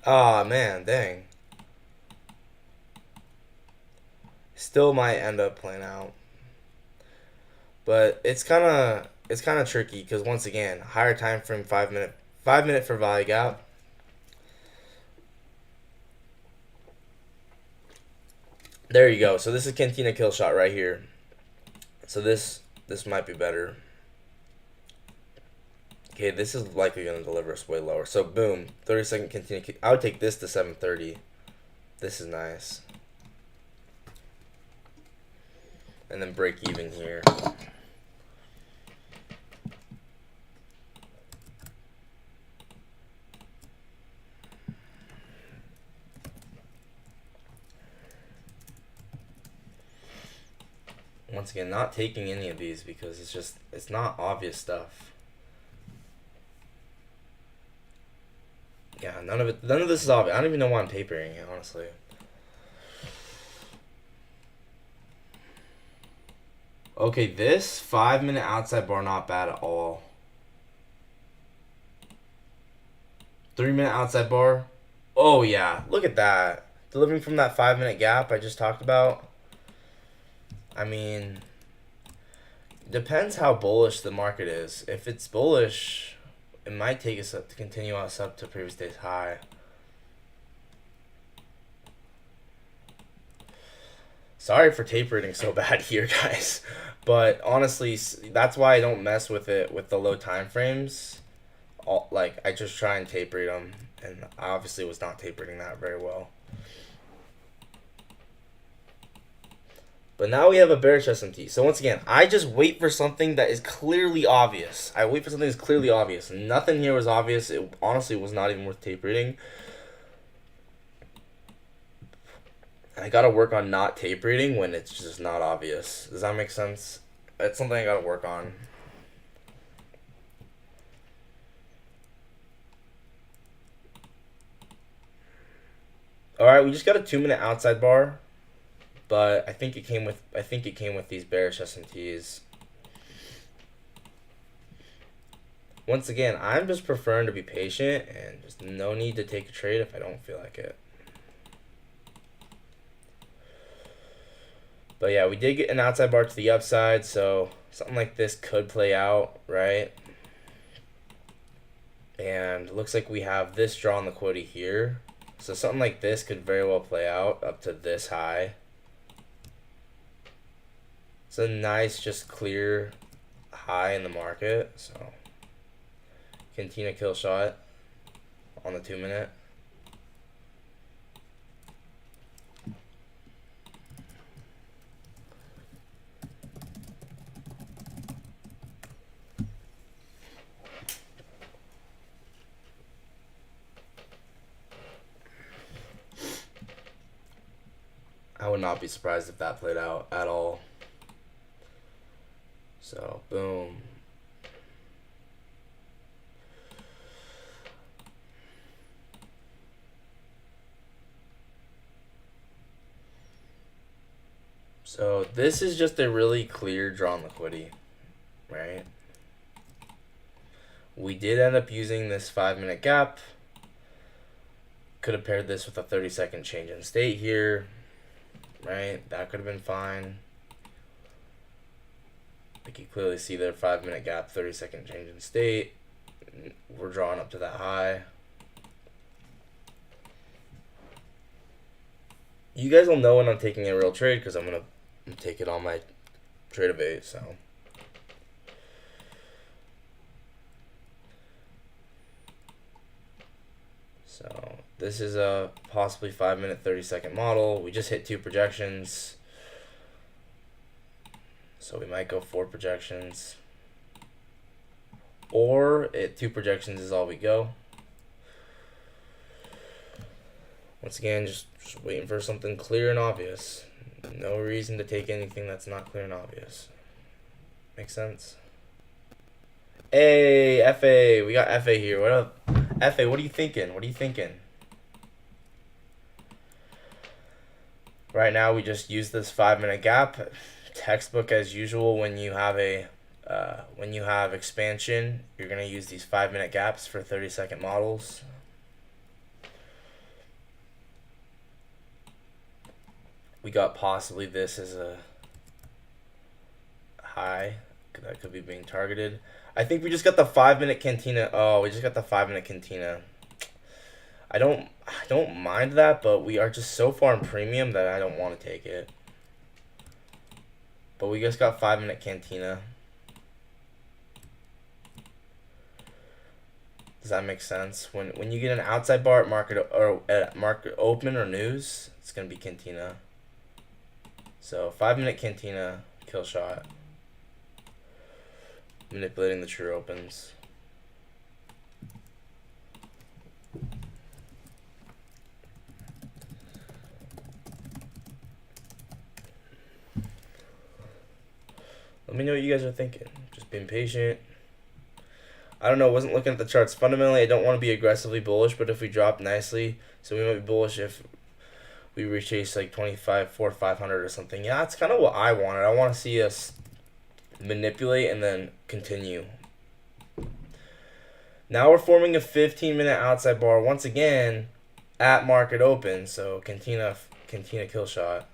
Ah, man, dang. Still might end up playing out. But it's kind of tricky because once again, higher time frame, 5 minute for value gap. There you go. So this is Cantina kill shot right here. So this might be better. Okay, this is likely going to deliver us way lower. So boom, 30-second Cantina. I would take this to 730. This is nice. And then break even here. Once again, not taking any of these because it's not obvious stuff. Yeah, none of this is obvious. I don't even know why I'm tapering it, honestly. Okay, this 5-minute outside bar, not bad at all. 3-minute outside bar. Oh yeah, look at that. Delivering from that 5-minute gap I just talked about. I mean, depends how bullish the market is. If it's bullish, it might take us up to continue us up to previous day's high. Sorry for tape reading so bad here, guys. But honestly, that's why I don't mess with it with the low time frames. Like, I just try and tape read them. And I obviously was not tape reading that very well. But now we have a bearish SMT. So once again, I just wait for something that is clearly obvious. I wait for something that's clearly obvious. Nothing here was obvious. It honestly was not even worth tape reading. I gotta work on not tape reading when it's just not obvious. Does that make sense? It's something I gotta work on. Alright, we just got a 2-minute outside bar. But I think it came with these bearish SMTs. Once again, I'm just preferring to be patient and just no need to take a trade if I don't feel like it. But yeah, we did get an outside bar to the upside, so something like this could play out, right? And it looks like we have this draw on liquidity here. So something like this could very well play out up to this high. It's a nice, just clear high in the market. So Cantina kill shot on the 2-minute. I would not be surprised if that played out at all. So, boom. So, this is just a really clear draw on liquidity, right? We did end up using this 5-minute gap. Could have paired this with a 30-second change in state here, right? That could have been fine. Like you clearly see their 5-minute gap, 30-second change in state. We're drawing up to that high. You guys will know when I'm taking a real trade because I'm gonna take it on my Trade-of-8. So this is a possibly 5-minute, 30-second model. We just hit 2 projections. So we might go 4 projections. Or 2 projections is all we go. Once again, just waiting for something clear and obvious. No reason to take anything that's not clear and obvious. Makes sense? Hey, FA. We got FA here. What up? FA, what are you thinking? What are you thinking? Right now, we just use this 5-minute gap. Textbook as usual. When you have expansion, you're gonna use these 5-minute gaps for 30-second models. We got possibly this as a high that could be being targeted. I think we just got the 5-minute Cantina. Oh, we just got the 5-minute Cantina. I don't mind that, but we are just so far in premium that I don't want to take it. But we just got 5-minute Cantina. Does that make sense? When you get an outside bar at market open or news, it's gonna be Cantina. So 5-minute Cantina kill shot. Manipulating the true opens. Let me know what you guys are thinking. Just being patient. I don't know, wasn't looking at the charts. Fundamentally, I don't want to be aggressively bullish, but if we drop nicely, so we might be bullish if we retrace like 500 or something. Yeah, that's kind of what I wanted. I want to see us manipulate and then continue. Now we're forming a 15-minute outside bar once again at market open. So Cantina kill shot.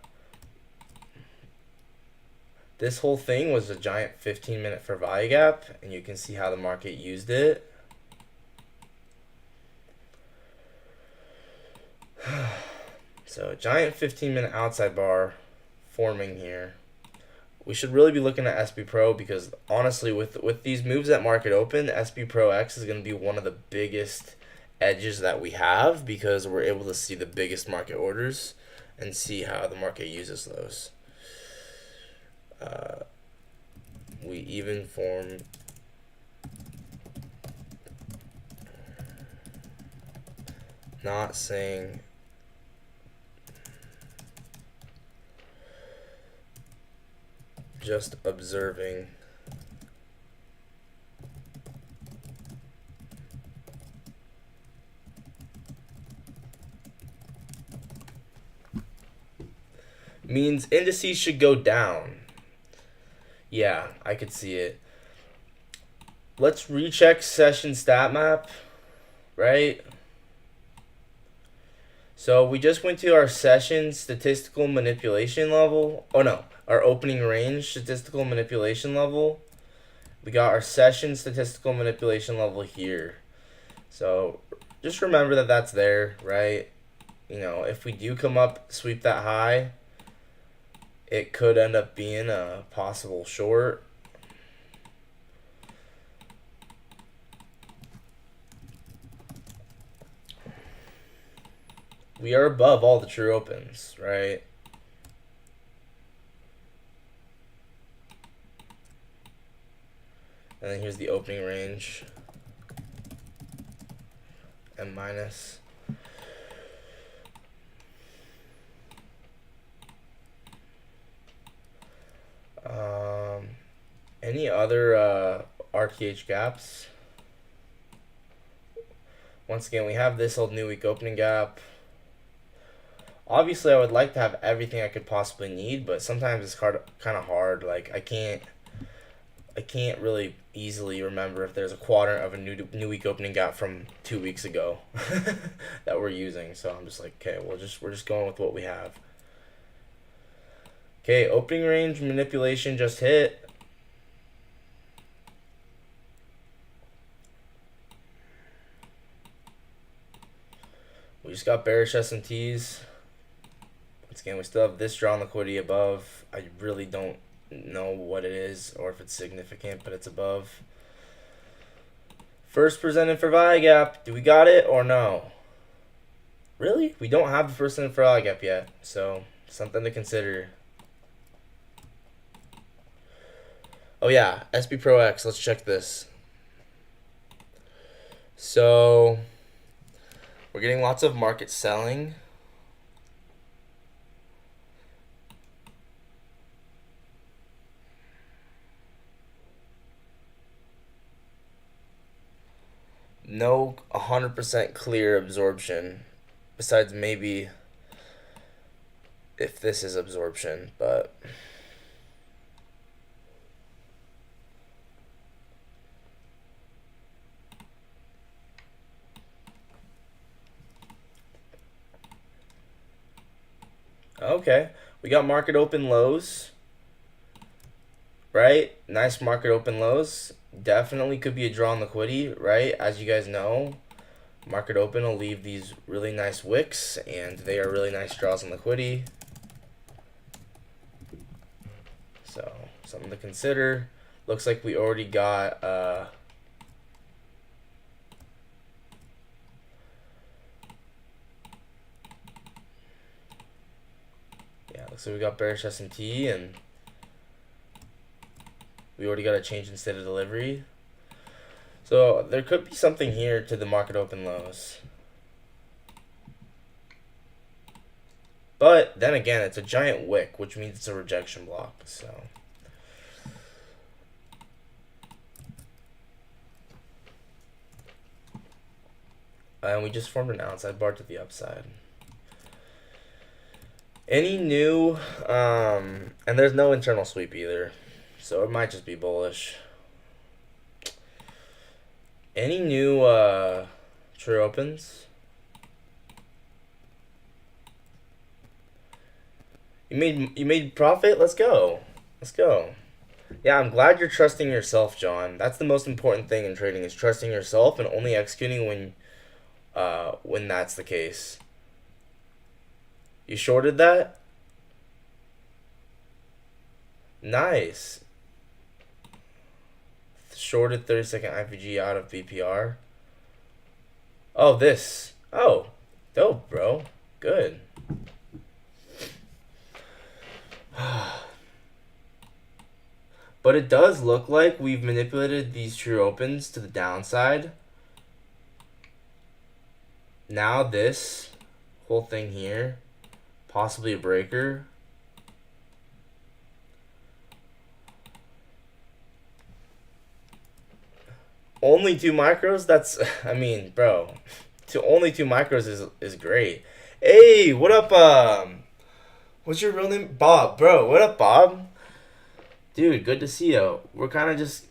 This whole thing was a giant 15-minute fair value gap, and you can see how the market used it. So a giant 15-minute outside bar forming here. We should really be looking at SB Pro because honestly, with these moves at market open, SB Pro X is going to be one of the biggest edges that we have because we're able to see the biggest market orders and see how the market uses those. We even form not saying Just observing. Means indices should go down. Yeah, I could see it. Let's recheck session stat map, right? So we just went to our session statistical manipulation level. Oh no, our opening range statistical manipulation level. We got our session statistical manipulation level here. So just remember that that's there, right? You know, if we do come up, sweep that high, it could end up being a possible short. We are above all the true opens, right? And then here's the opening range. M minus. Any other RTH gaps? Once again, we have this old new week opening gap. Obviously, I would like to have everything I could possibly need, but sometimes it's kind of hard. Like I can't really easily remember if there's a quadrant of a new week opening gap from 2 weeks ago that we're using. So I'm just like, okay, we're just going with what we have. Okay, opening range manipulation just hit. We just got bearish S&Ts. Once again, we still have this drawn liquidity above. I really don't know what it is or if it's significant, but it's above. First presented for value gap. Do we got it or no? Really? We don't have the first presented for value gap yet, so something to consider. Oh yeah, SB Pro X. Let's check this. So we're getting lots of market selling. No 100% clear absorption, besides maybe if this is absorption, but okay. We got market open lows, right? Nice market open lows. Definitely could be a draw on liquidity, right? As you guys know, market open will leave these really nice wicks, and they are really nice draws on liquidity. So something to consider. Looks like we already got so we got bearish S&T, and we already got a change in state of delivery. So there could be something here to the market open lows. But then again, it's a giant wick, which means it's a rejection block. So and we just formed an outside bar to the upside. Any new and there's no internal sweep either, so it might just be bullish. Any new true opens? You made profit? Let's go. Let's go. Yeah, I'm glad you're trusting yourself, John. That's the most important thing in trading, is trusting yourself and only executing when that's the case. You shorted that? Nice. Shorted 30-second IPG out of BPR. Oh, this. Oh, dope, bro. Good. But it does look like we've manipulated these true opens to the downside. Now this whole thing here, possibly a breaker. only 2 micros. That's I mean, bro, to only 2 micros is great. Hey, what up? What's your real name? Bob, bro. What up, Bob? Dude, good to see you. We're kind of just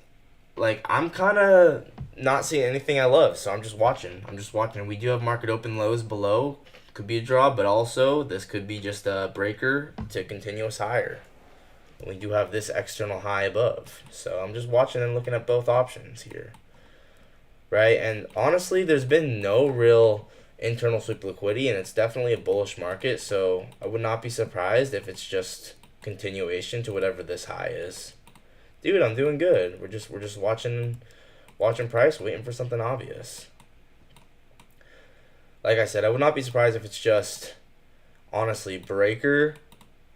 like I'm kind of not seeing anything I love, so I'm just watching. I'm just watching. We do have market open lows below. Could be a draw, but also this could be just a breaker to continuous higher. We do have this external high above, so I'm just watching and looking at both options here, right? And honestly, there's been no real internal sweep liquidity, and it's definitely a bullish market. So I would not be surprised if it's just continuation to whatever this high is. Dude, I'm doing good. We're just watching price, waiting for something obvious. Like I said, I would not be surprised if it's just honestly breaker.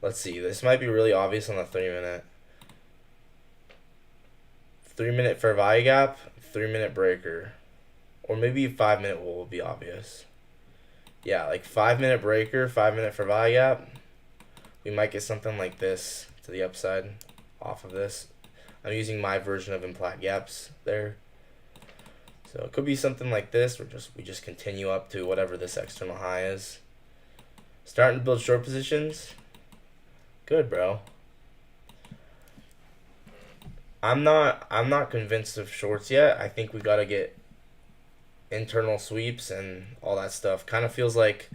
Let's see. This might be really obvious on the 3 minute. 3 minute fair value gap, 3 minute breaker, or maybe 5 minute will be obvious. Yeah, like 5 minute breaker, 5 minute fair value gap. We might get something like this to the upside off of this. I'm using my version of implied gaps there. So it could be something like this, or we just continue up to whatever this external high is. Starting to build short positions. Good, bro. I'm not convinced of shorts yet. I think we gotta get internal sweeps and all that stuff. Kind of feels like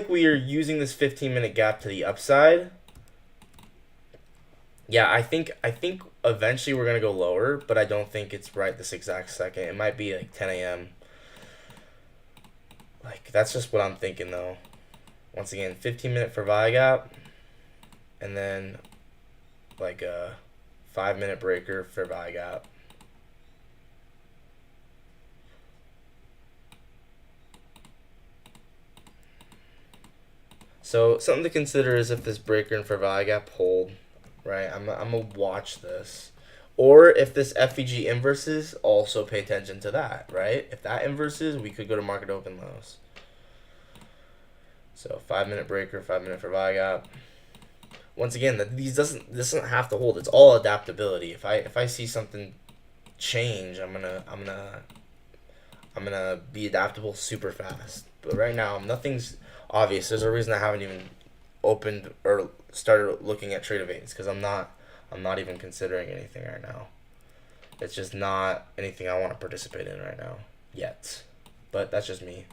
we are using this 15-minute gap to the upside. Yeah, I think eventually we're gonna go lower, but I don't think it's right this exact second. It might be like 10 a.m. Like that's just what I'm thinking though. Once again, 15-minute for value gap, and then like a 5-minute breaker for value gap. So something to consider is if this breaker and fair value gap hold, right? I'm gonna watch this, or if this FVG inverses, also pay attention to that, right? If that inverses, we could go to market open lows. So 5-minute breaker, 5-minute fair value gap. Once again, this doesn't have to hold. It's all adaptability. If I see something change, I'm gonna be adaptable super fast. But right now, nothing's obvious. There's a reason I haven't even opened or started looking at trade evades because I'm not even considering anything right now. It's just not anything I want to participate in right now yet. But that's just me.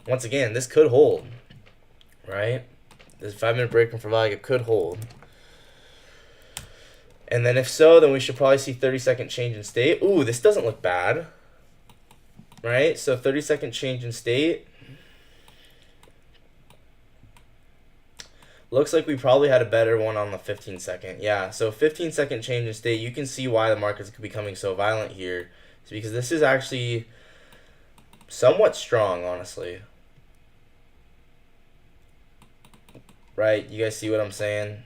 Once again, this could hold, right? This 5-minute break for value could hold. And then if so, then we should probably see 30-second change in state. Ooh, this doesn't look bad. Right? So 30-second change in state. Looks like we probably had a better one on the 15-second. Yeah, so 15-second change in state. You can see why the market's becoming so violent here. It's because this is actually somewhat strong, honestly. Right? You guys see what I'm saying?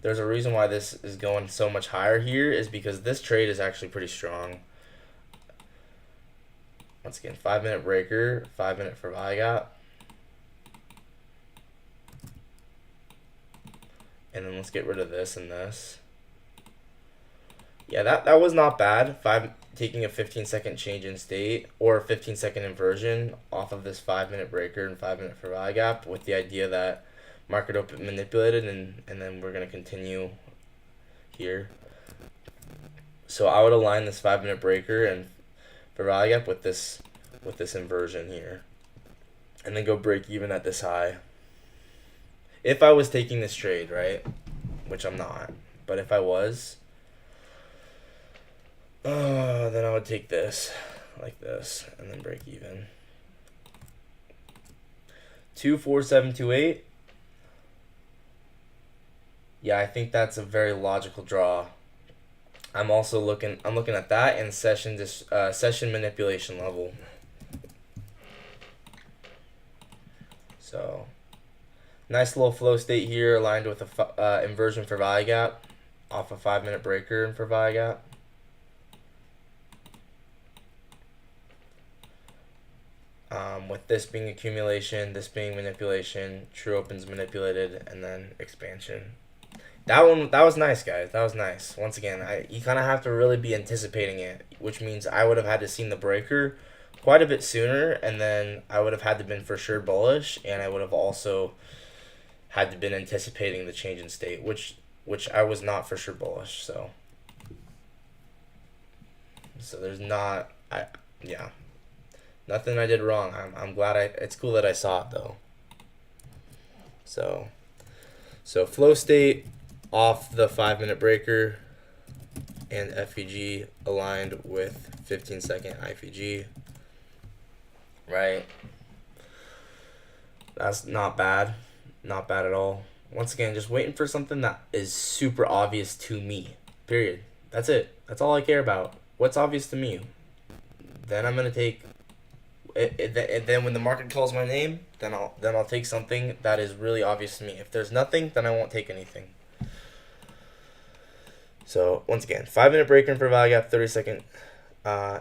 There's a reason why this is going so much higher here is because this trade is actually pretty strong. Once again, 5-minute breaker, 5-minute for value gap. And then let's get rid of this and this. Yeah, that was not bad. Taking a 15-second change in state or a 15-second inversion off of this 5-minute breaker and 5-minute for value gap with the idea that market open manipulated and then we're going to continue here. So I would align this 5-minute breaker and for value gap with this inversion here. And then go break even at this high. If I was taking this trade, right? Which I'm not. But if I was, then I would take this like this and then break even. 24728. Yeah, I think that's a very logical draw. I'm looking at that and session manipulation level. So nice little flow state here aligned with a inversion for value gap off a 5-minute breaker and for value gap. With this being accumulation, this being manipulation, true opens manipulated, and then expansion. That was nice, guys. That was nice. Once again, you kind of have to really be anticipating it, which means I would have had to seen the breaker quite a bit sooner, and then I would have had to been for sure bullish, and I would have also had to been anticipating the change in state, which I was not for sure bullish. So there's not yeah, nothing I did wrong. I'm glad it's cool that I saw it though. So flow state off the 5-minute breaker and FEG aligned with 15-second IFEG. Right. That's not bad. Not bad at all. Once again, just waiting for something that is super obvious to me. Period. That's it. That's all I care about. What's obvious to me? Then I'm gonna take it. Then when the market calls my name, then I'll take something that is really obvious to me. If there's nothing, then I won't take anything. So once again, 5-minute breaker for value gap, 30-second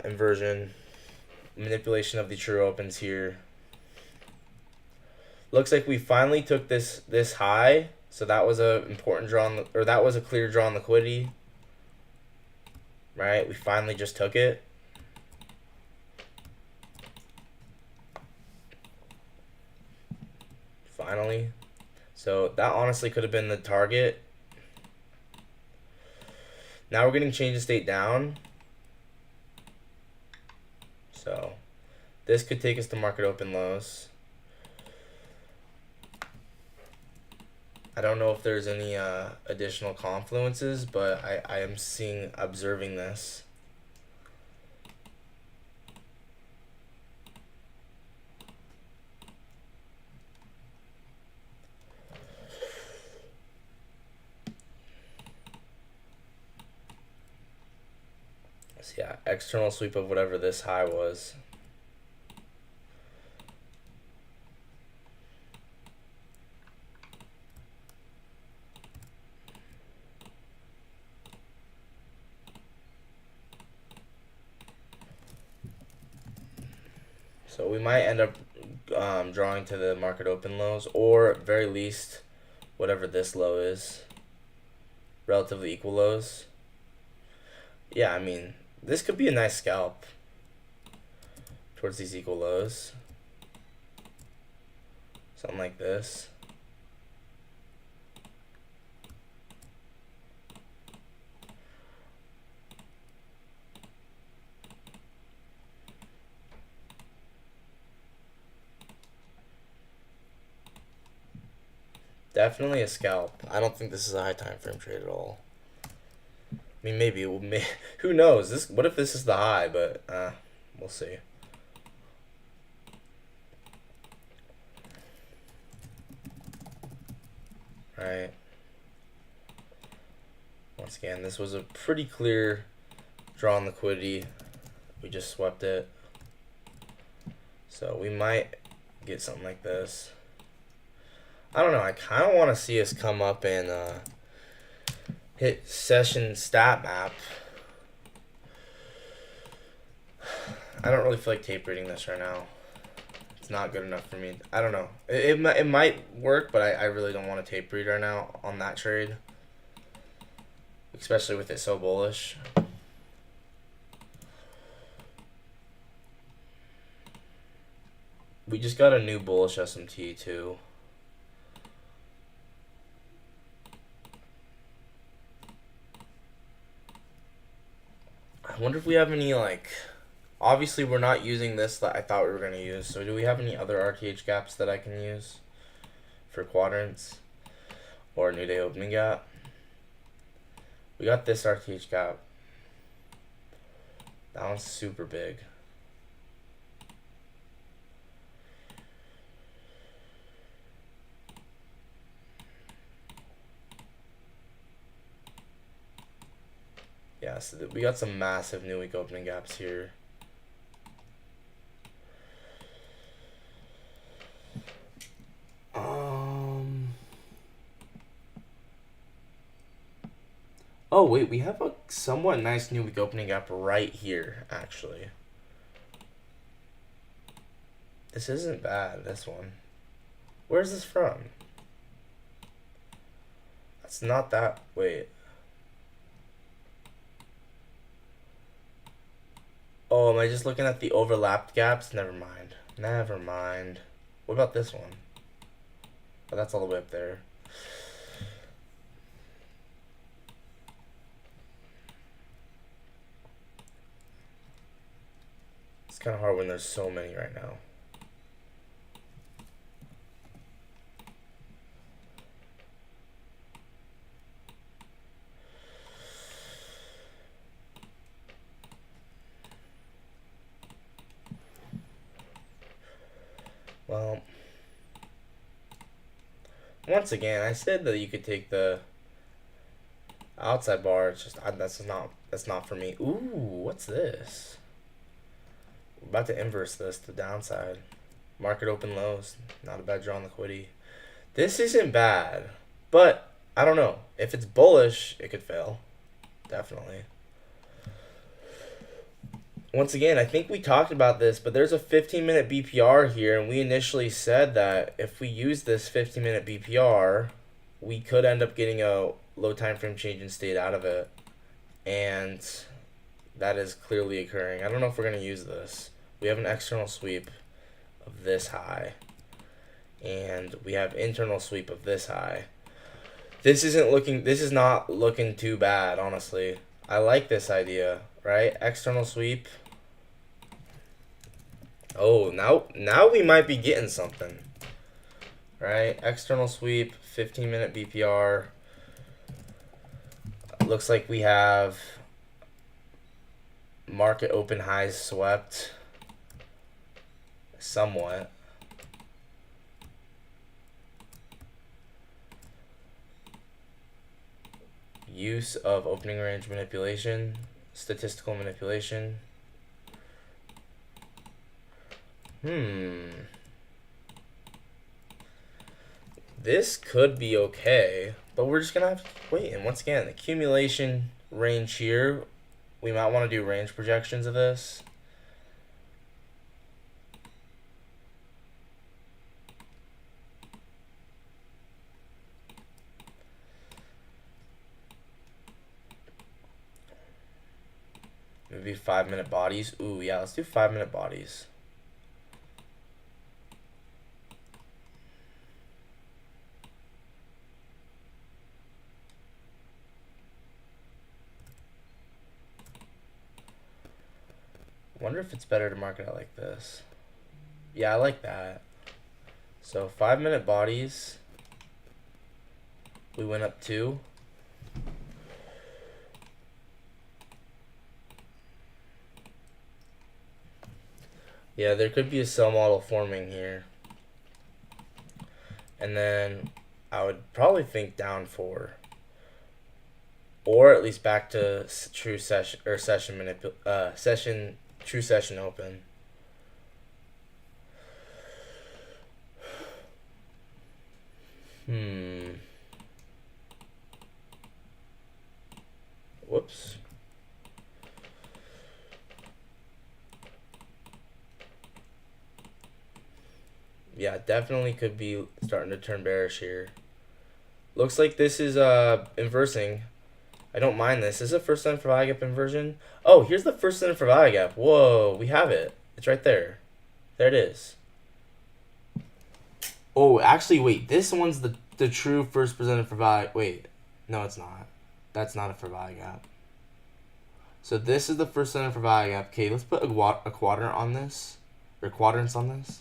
inversion, manipulation of the true opens here. Looks like we finally took this high, so that was a important draw or that was a clear draw on liquidity. Right, we finally just took it. Finally. So that honestly could have been the target. Now we're getting change of state down. So this could take us to market open lows. I don't know if there's any additional confluences, but I am observing this. So yeah, external sweep of whatever this high was. So we might end up drawing to the market open lows, or at very least whatever this low is, relatively equal lows. Yeah, I mean, this could be a nice scalp towards these equal lows. Something like this. Definitely a scalp. I don't think this is a high time frame trade at all. I mean, maybe it will. Who knows? What if this is the high? But we'll see. Right. Once again, this was a pretty clear draw on liquidity. We just swept it. So we might get something like this. I don't know. I kind of want to see us come up and hit session stat map. I don't really feel like tape reading this right now. It's not good enough for me. I don't know. It might work, but I really don't want to tape read right now on that trade. Especially with it so bullish. We just got a new bullish SMT too. I wonder if we have any, like, obviously we're not using this that I thought we were going to use. So do we have any other RTH gaps that I can use for quadrants or new day opening gap? We got this RTH gap. That one's super big. Yeah, so we got some massive new week opening gaps here. Oh wait, we have a somewhat nice new week opening gap right here, actually. This isn't bad, this one. Where's this from? That's not that. Wait. Oh, am I just looking at the overlapped gaps? Never mind. Never mind. What about this one? Oh, that's all the way up there. It's kind of hard when there's so many right now. Well, once again, I said that you could take the outside bar. It's just that's not for me. Ooh, what's this? We're about to inverse this to downside. Market open lows. Not a bad draw on liquidity. This isn't bad, but I don't know. If it's bullish, it could fail. Definitely. Once again, I think we talked about this, but there's a 15-minute BPR here, and we initially said that if we use this 15-minute BPR, we could end up getting a low time frame change in state out of it, and that is clearly occurring. I don't know if we're going to use this. We have an external sweep of this high, and we have internal sweep of this high. This is not looking too bad, honestly. I like this idea, right? External sweep. Oh, now we might be getting something. Right? External sweep, 15-minute BPR. Looks like we have market open highs swept somewhat. Use of opening range manipulation, statistical manipulation. This could be okay, but we're just gonna have to wait. And once again, accumulation range here. We might want to do range projections of this. Maybe 5-minute bodies. Ooh, yeah, let's do 5-minute bodies. Wonder if it's better to market it like this. Yeah, I like that. So 5-minute bodies. We went up 2. Yeah, there could be a sell model forming here. And then I would probably think down 4. Or at least back to true session or true session open. Whoops. Yeah, definitely could be starting to turn bearish here. Looks like this is inversing. I don't mind this. This is a first center for value gap inversion. Oh, here's the first center for value gap. Whoa, we have it. It's right there. There it is. Oh, actually, wait. This one's the true first presented for value. Wait, no, it's not. That's not a for value gap. So this is the first center for value gap. Okay, let's put a quadrant on this, or quadrants on this.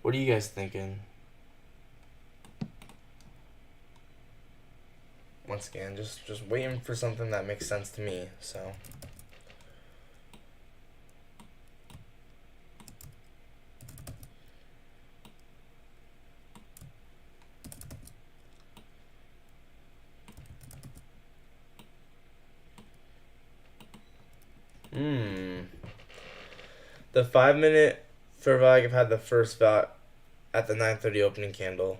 What are you guys thinking? Once again, just waiting for something that makes sense to me, so. The 5-minute Fair value had the first val at the 9:30 opening candle.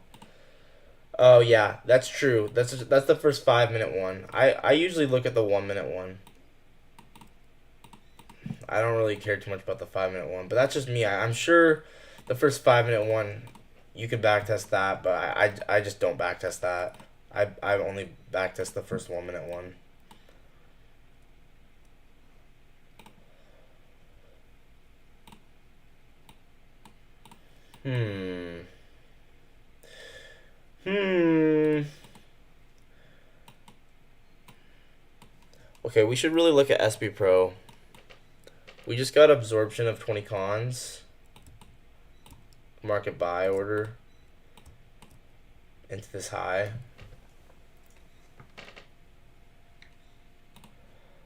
Oh yeah, that's true. That's the first 5 minute one. I usually look at the 1 minute one. I don't really care too much about the 5 minute one, but that's just me. I'm sure the first 5 minute one you could backtest that, but I just don't backtest that. I only backtest the first 1 minute one. Okay, we should really look at SB Pro. We just got absorption of 20 cons. Market buy order into this high.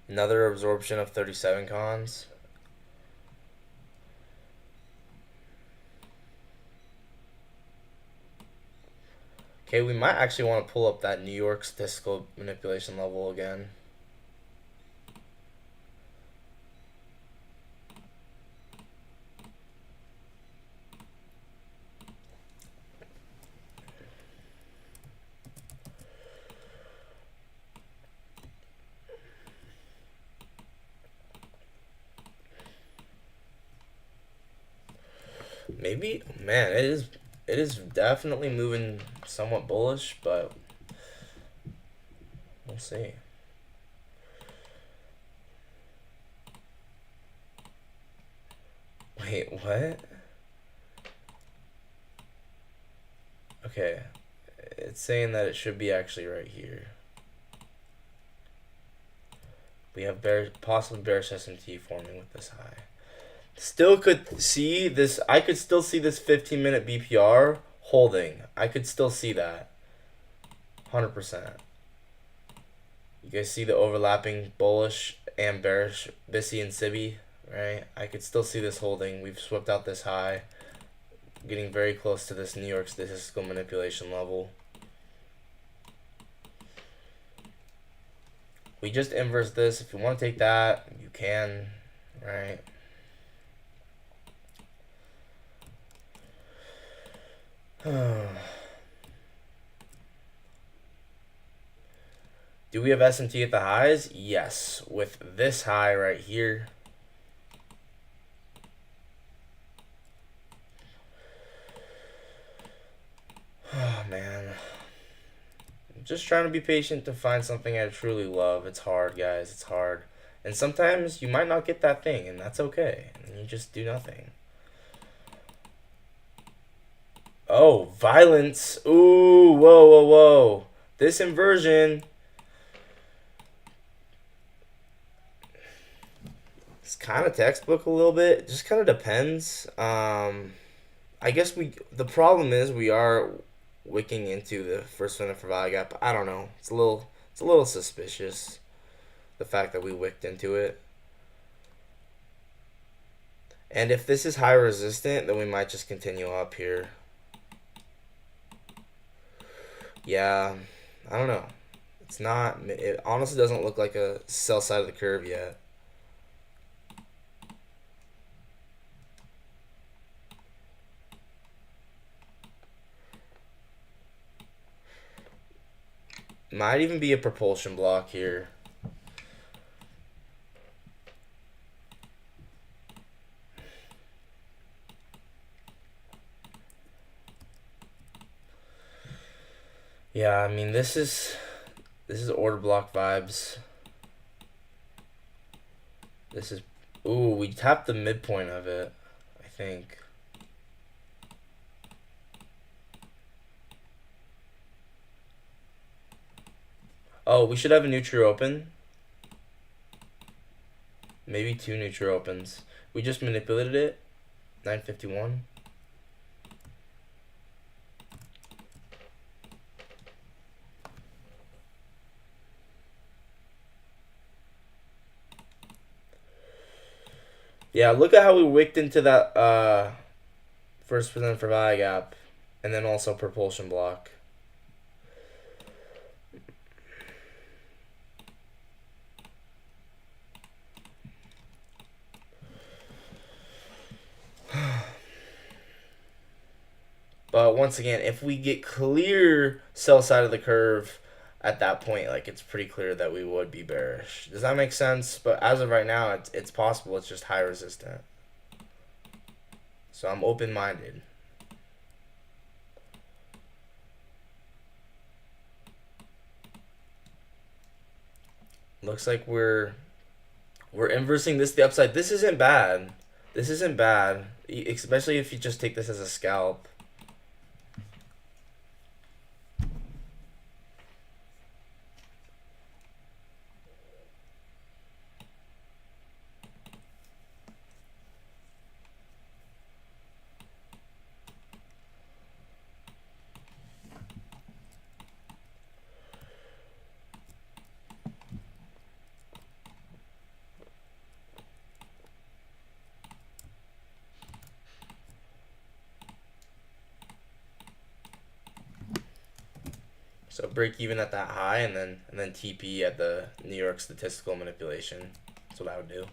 Another absorption of 37 cons. Okay, we might actually want to pull up that New York statistical manipulation level again. Maybe, man, it is definitely moving somewhat bullish, but we'll see. Wait, what? Okay, it's saying that it should be actually right here. We have possibly bearish SMT forming with this high. Still could see this. I could still see this 15-minute BPR holding. I could still see that. 100%. You guys see the overlapping bullish and bearish BISI and SIBI, right? I could still see this holding. We've swept out this high, getting very close to this New York statistical manipulation level. We just inverse this. If you want to take that, you can, right? Do we have SMT at the highs? Yes, with this high right here. Oh man, I'm just trying to be patient to find something I truly love. It's hard, guys. It's hard, and sometimes you might not get that thing, and that's okay. And you just do nothing. Oh, violence. Ooh, whoa, whoa, whoa. This inversion. It's kind of textbook a little bit. It just kind of depends. I guess the problem is we are wicking into the first minute for value gap. I don't know. It's a little suspicious, the fact that we wicked into it. And if this is high resistant, then we might just continue up here. Yeah, I don't know. It's not. It honestly doesn't look like a sell side of the curve yet. Might even be a propulsion block here. Yeah, I mean this is order block vibes. This is ooh, we tapped the midpoint of it, I think. Oh, we should have a new true open. Maybe two new true opens. We just manipulated it. 951. Yeah, look at how we wicked into that first percent for value gap, and then also propulsion block. But once again, if we get clear sell side of the curve at that point, like it's pretty clear that we would be bearish. Does that make sense? But as of right now, it's possible. It's just high resistant. So I'm open-minded. Looks like we're inversing this the upside. This isn't bad. This isn't bad, especially if you just take this as a scalp. So break even at that high, and then TP at the New York statistical manipulation. That's what I would do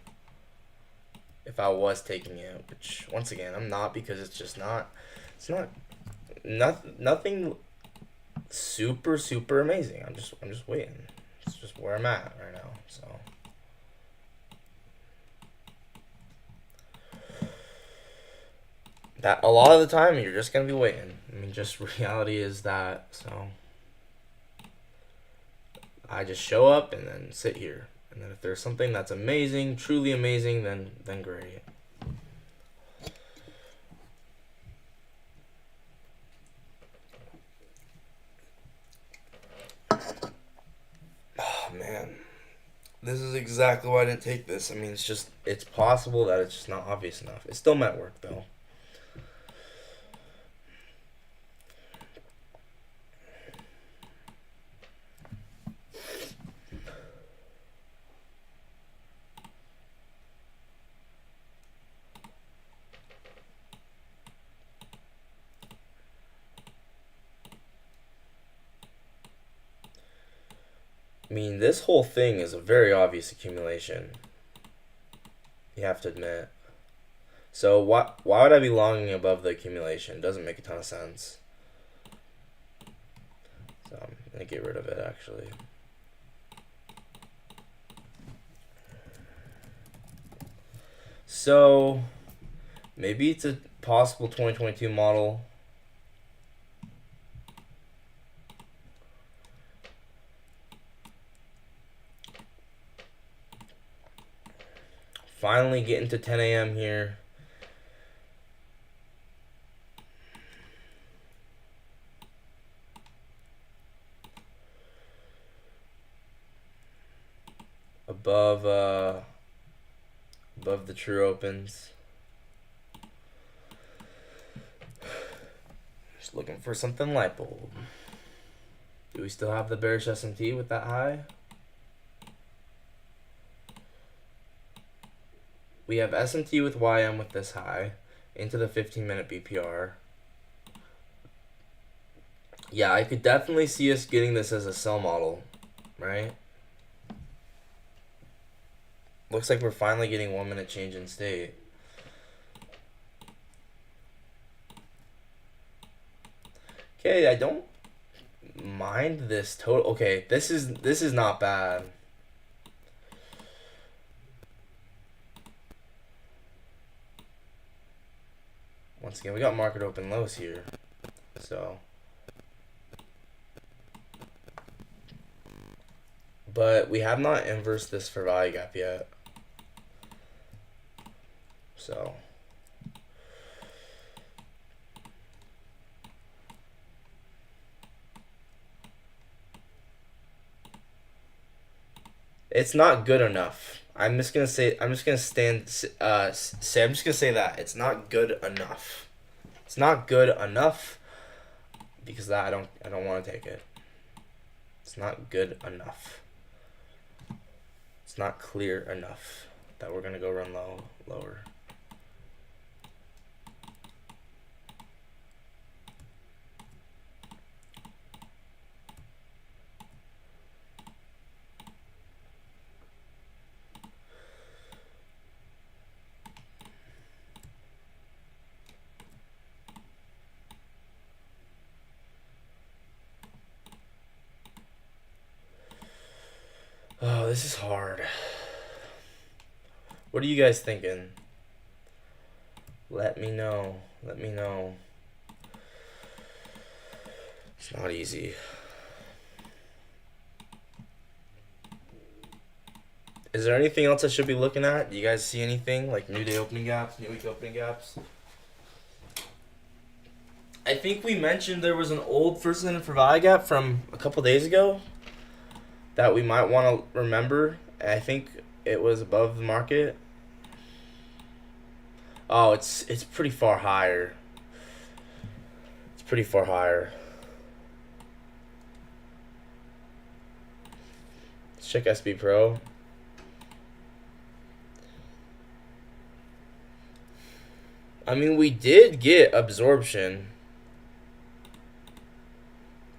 if I was taking it. Which once again, I'm not, because it's just not. It's nothing super amazing. I'm just waiting. It's just where I'm at right now. So. That a lot of the time you're just gonna be waiting. I mean, just reality is that. So I just show up and then sit here, and then if there's something that's amazing, truly amazing, then great. Oh man, this is exactly why I didn't take this. I mean, it's possible that it's just not obvious enough. It still might work though. I mean, this whole thing is a very obvious accumulation. You have to admit. So why would I be longing above the accumulation? It doesn't make a ton of sense. So I'm gonna get rid of it actually. So maybe it's a possible 2022 model. Finally getting to 10 a.m. here. Above the true opens. Just looking for something light bulb. Do we still have the bearish SMT with that high? We have SMT with YM with this high into the 15-minute BPR. Yeah, I could definitely see us getting this as a sell model, right? Looks like we're finally getting 1 minute change in state. Okay, I don't mind this total. Okay, this is not bad. Once again, we got market open lows here. So, but we have not inversed this for value gap yet. So, it's not good enough. I'm just gonna say that it's not good enough. It's not good enough because that I don't want to take it. It's not good enough. It's not clear enough that we're gonna go run lower. Oh, this is hard. What are you guys thinking? Let me know. Let me know. It's not easy. Is there anything else I should be looking at? Do you guys see anything? Like new day opening gaps, new week opening gaps? I think we mentioned there was an old first in for value gap from a couple days ago that we might want to remember. I think it was above the market. Oh, it's pretty far higher. It's pretty far higher. Let's check SB Pro. I mean, we did get absorption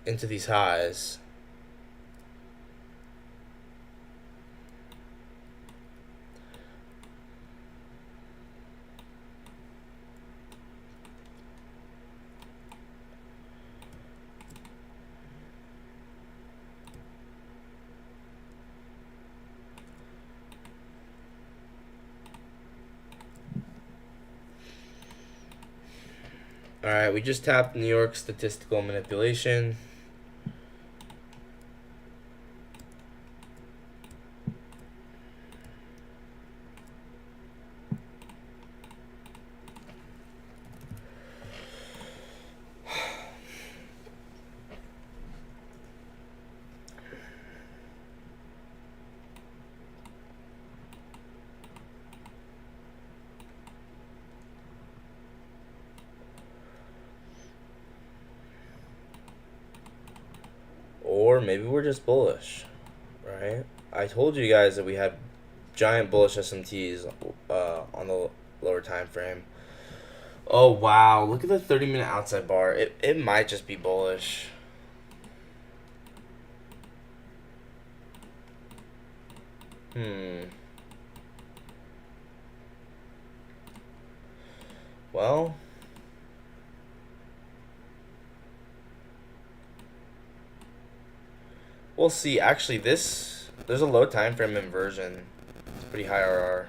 into these highs. Alright, we just tapped New York statistical manipulation. Or maybe we're just bullish, right? I told you guys that we had giant bullish SMTs on the lower time frame. Oh wow, look at the 30-minute outside bar. It might just be bullish. Well, we'll see. Actually, there's a low time frame inversion. It's pretty high RR.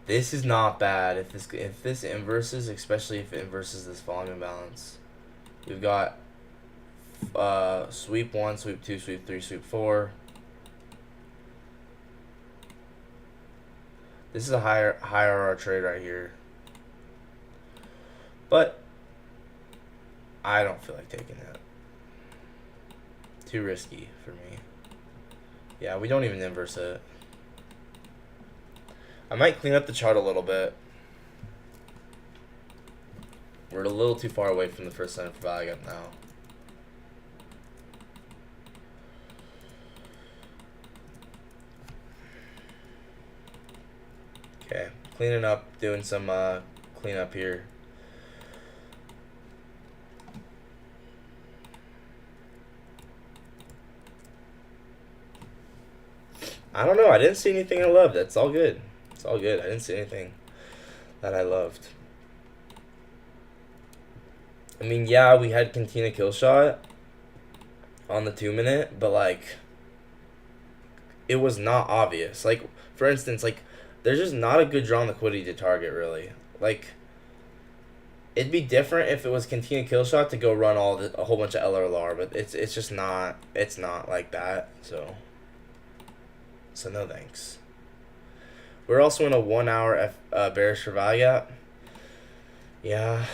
This is not bad if this inverses, especially if it inverses this volume imbalance. We've got sweep 1, sweep 2, sweep 3, sweep 4. This is a higher RR trade right here. But I don't feel like taking that. Too risky for me. Yeah, we don't even inverse it. I might clean up the chart a little bit. We're a little too far away from the first sign for value gap now. Okay, cleaning up, doing some cleanup here. I don't know. I didn't see anything I loved. That's all good. It's all good. I didn't see anything that I loved. I mean, yeah, we had Cantina kill shot on the 2-minute, but like, it was not obvious. Like, for instance, like, there's just not a good drawn liquidity to target, really. Like, it'd be different if it was Cantina kill shot to go run a whole bunch of LRLR, but it's just not. It's not like that. So no thanks. We're also in a 1 hour bearish for value gap. Yeah.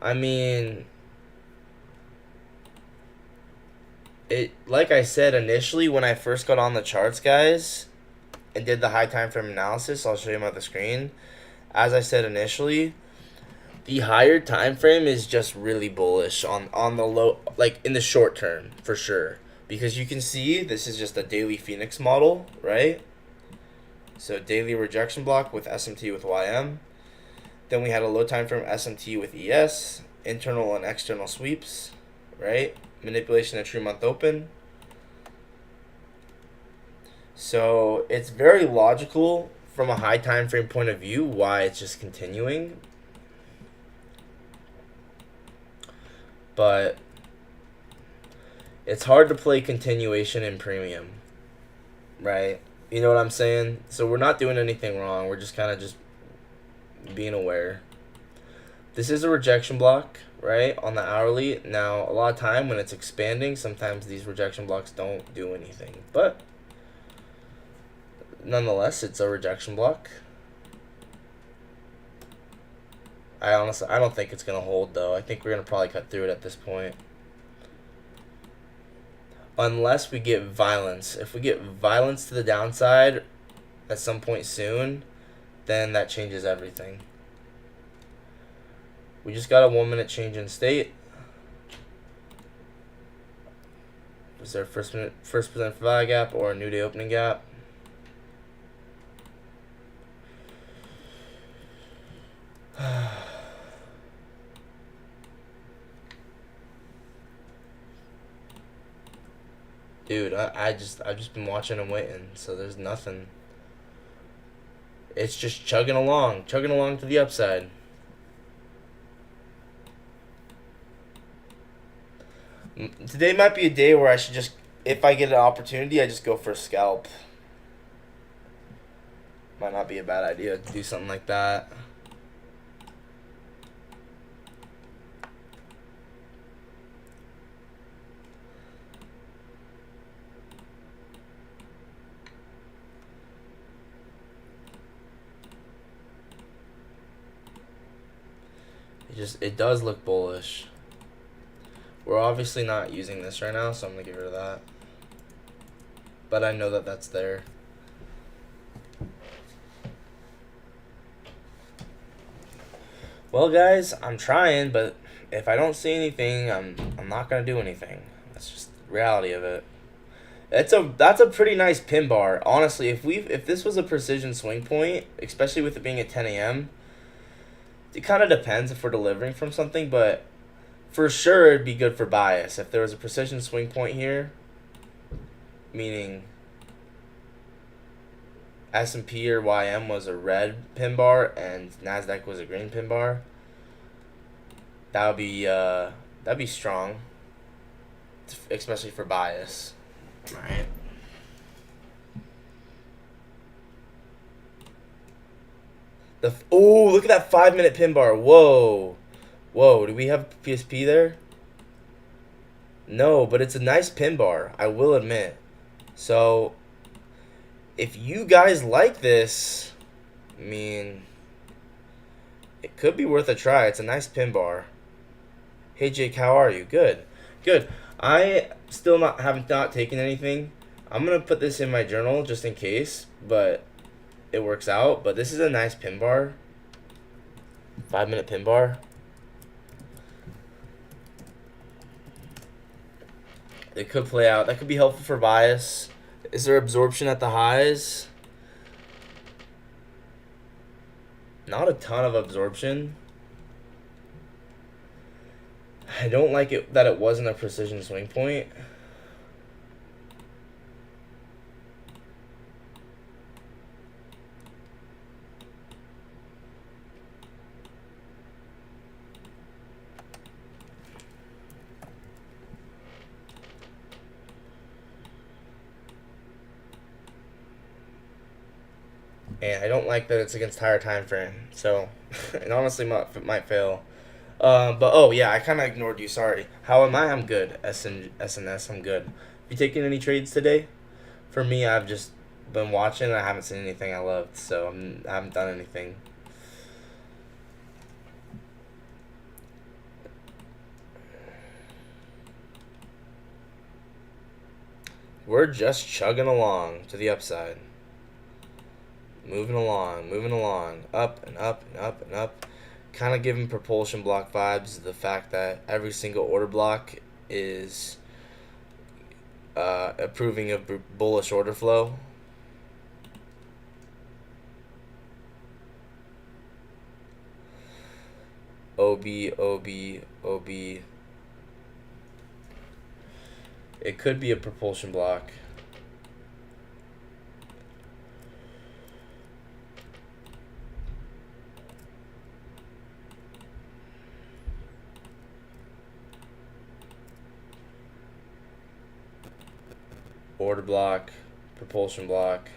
I mean, like I said initially when I first got on the charts, guys, and did the high time frame analysis, I'll show you them on the screen. As I said initially, the higher time frame is just really bullish on the low, like in the short term for sure. Because you can see this is just a daily Phoenix model, right? So daily rejection block with SMT with YM. Then we had a low time frame SMT with ES, internal and external sweeps, right? Manipulation of true month open. So it's very logical from a high time frame point of view why it's just continuing. but it's hard to play continuation in premium, right? You know what I'm saying? So we're not doing anything wrong. We're just kind of just being aware. This is a rejection block, right, on the hourly. Now, a lot of time when it's expanding, sometimes these rejection blocks don't do anything. But nonetheless, it's a rejection block. I don't think it's going to hold, though. I think we're going to probably cut through it at this point. Unless we get violence. If we get violence to the downside at some point soon, then that changes everything. We just got a 1 minute change in state. Was there first present for value gap or a new day opening gap? Dude, I've just been watching and waiting, so there's nothing. It's just chugging along to the upside. Today might be a day where I should just, if I get an opportunity, I just go for a scalp. Might not be a bad idea to do something like that. It does look bullish. We're obviously not using this right now, so I'm going to get rid of that. But I know that that's there. Well, guys, I'm trying, but if I don't see anything, I'm not going to do anything. That's just the reality of it. That's a pretty nice pin bar. Honestly, if this was a precision swing point, especially with it being at 10 a.m., it kind of depends if we're delivering from something, but for sure it'd be good for bias. If there was a precision swing point here, meaning S&P or YM was a red pin bar and NASDAQ was a green pin bar, that'd be strong, especially for bias, right? Oh, look at that 5 minute pin bar. Whoa. Do we have PSP there? No, but it's a nice pin bar, I will admit. So, if you guys like this, I mean, it could be worth a try. It's a nice pin bar. Hey Jake, how are you? Good. I still have not taken anything. I'm gonna put this in my journal just in case, but it works out. But this is a nice pin bar. 5 minute pin bar. It could play out. That could be helpful for bias. Is there absorption at the highs? Not a ton of absorption. I don't like it that it wasn't a precision swing point. And I don't like that it's against higher time frame. So, it honestly might fail. But oh yeah, I kind of ignored you. Sorry. How am I? I'm good. SNS, I'm good. You taking any trades today? For me, I've just been watching. And I haven't seen anything I loved, so I haven't done anything. We're just chugging along to the upside. Moving along, up and up and up and up. Kind of giving propulsion block vibes. The fact that every single order block is approving of bullish order flow. OB. It could be a propulsion block. order block, propulsion block.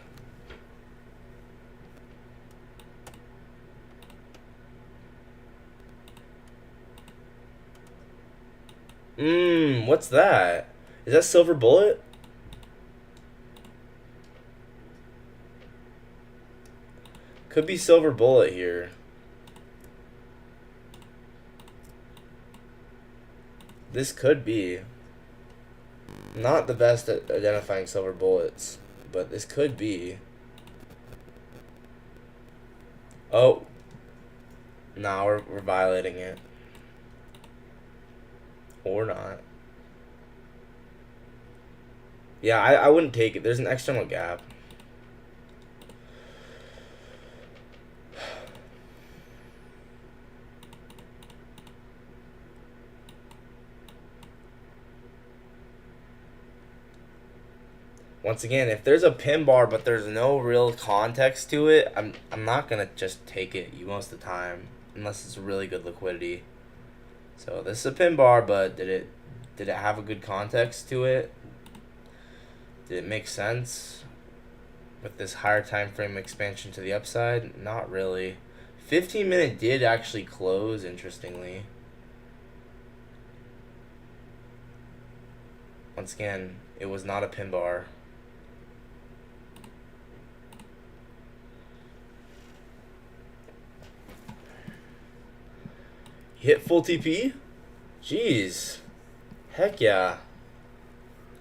What's that? Is that Silver Bullet? Could be Silver Bullet here. This could be. Not the best at identifying silver bullets, but this could be. Oh. Nah, we're violating it. Or not. Yeah, I wouldn't take it. There's an external gap. Once again, if there's a pin bar but there's no real context to it, I'm not gonna just take it most of the time unless it's really good liquidity. So this is a pin bar, but did it have a good context to it? Did it make sense with this higher time frame expansion to the upside? Not really. 15-minute did actually close, interestingly. Once again, it was not a pin bar. Hit full TP? Jeez. Heck yeah.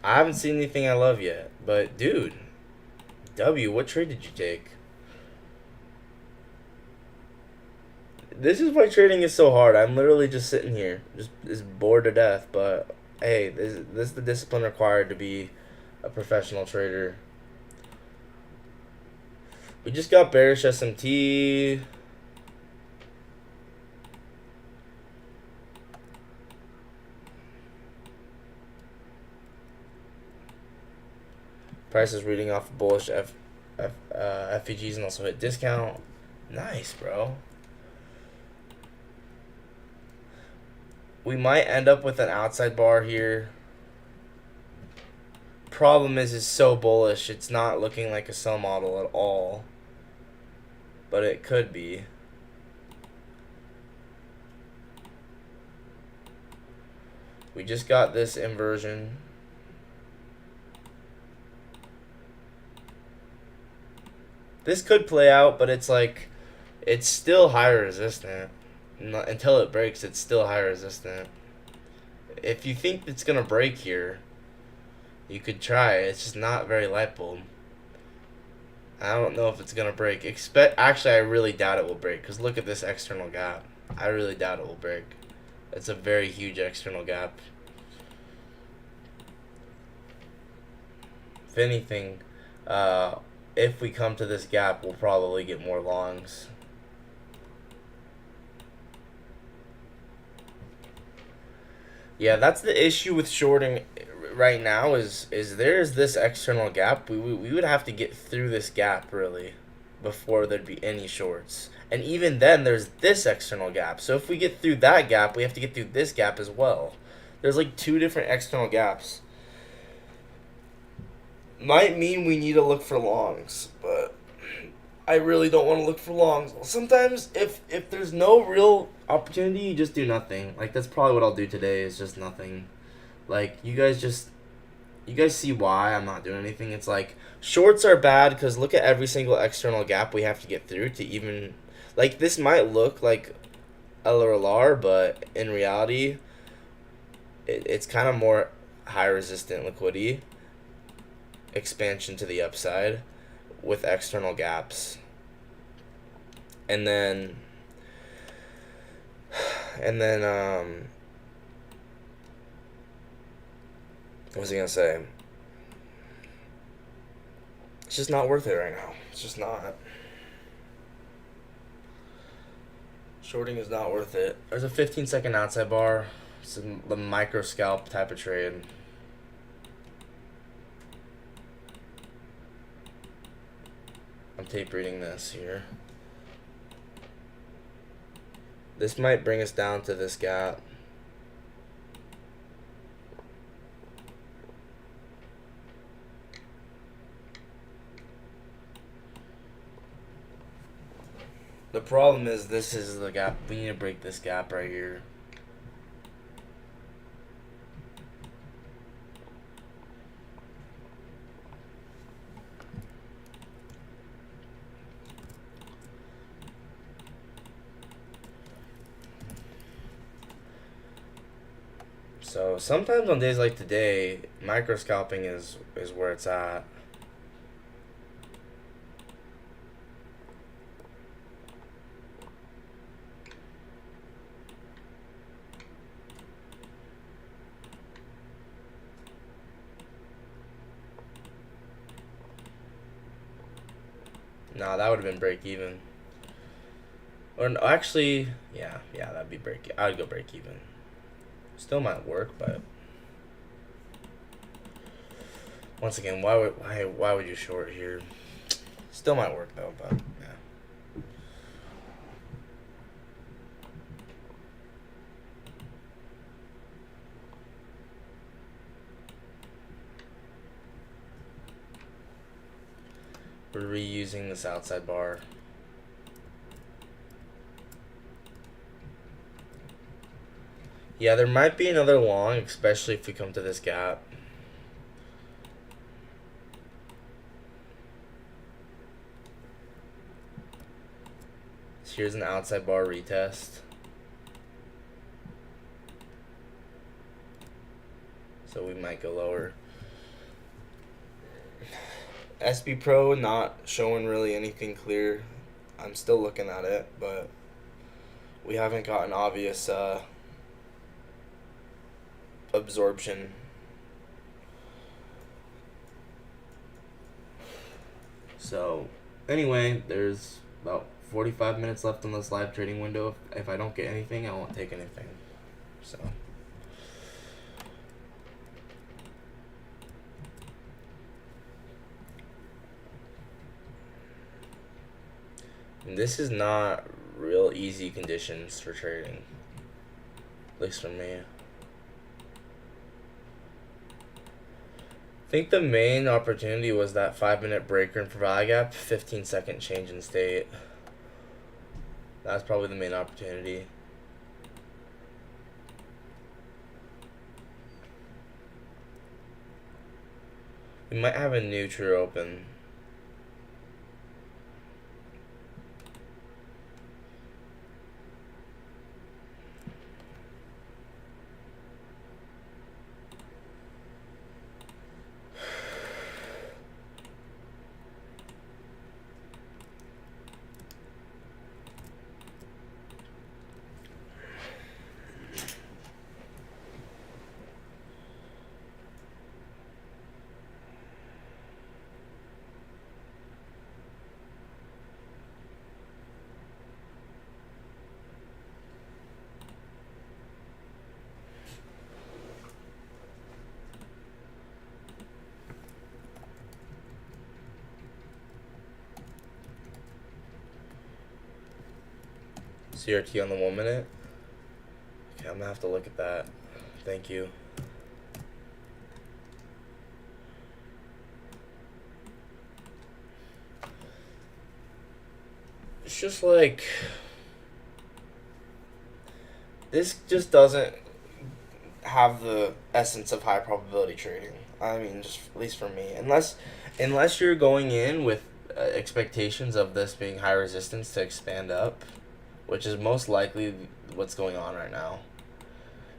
I haven't seen anything I love yet. But, dude. W, what trade did you take? This is why trading is so hard. I'm literally just sitting here. Just bored to death. But, hey, this is the discipline required to be a professional trader. We just got bearish SMT. Price is reading off bullish FPGs and also hit discount. Nice, bro. We might end up with an outside bar here. Problem is, it's so bullish. It's not looking like a sell model at all. But it could be. We just got this inversion. This could play out, but it's like, it's still high resistant. Until it breaks, it's still high resistant. If you think it's going to break here, you could try it. It's just not very light bulb. I don't know if it's going to break. Actually, I really doubt it will break, because look at this external gap. I really doubt it will break. It's a very huge external gap. If anything, if we come to this gap, we'll probably get more longs. Yeah, that's the issue with shorting right now is there's this external gap. We would have to get through this gap, really, before there'd be any shorts. And even then, there's this external gap. So if we get through that gap, we have to get through this gap as well. There's like 2 different external gaps. Might mean we need to look for longs, but I really don't want to look for longs. Sometimes if there's no real opportunity, you just do nothing. Like, that's probably what I'll do today, is just nothing. Like, you guys see why I'm not doing anything. It's like, shorts are bad because look at every single external gap we have to get through to even, like, this might look like LRLR, but in reality, it's kind of more high resistant liquidity expansion to the upside with external gaps. And then what was I gonna say? It's just not worth it right now. It's just not. Shorting is not worth it. There's a 15-second outside bar. It's the micro scalp type of trade. I'm tape reading this here. This might bring us down to this gap. The problem is this is the gap. We need to break this gap right here. So sometimes on days like today, micro scalping is where it's at. Nah, that would have been break even. Or no, actually, yeah, that'd be break. I would go break even. Still might work, but once again, why would you short here? Still might work though, but yeah. We're reusing this outside bar. Yeah, there might be another long, especially if we come to this gap. So here's an outside bar retest. So we might go lower. SB Pro not showing really anything clear. I'm still looking at it, but we haven't gotten obvious absorption. So anyway, there's about 45 minutes left on this live trading window. If I don't get anything, I won't take anything. So and this is not real easy conditions for trading, at least for me. I think the main opportunity was that 5-minute breaker and for value gap, 15-second change in state. That's probably the main opportunity. We might have a new true open. CRT on the 1 minute. Okay, I'm gonna have to look at that. Thank you. It's just like this just doesn't have the essence of high probability trading. I mean, just at least for me, unless you're going in with expectations of this being high resistance to expand up, which is most likely what's going on right now.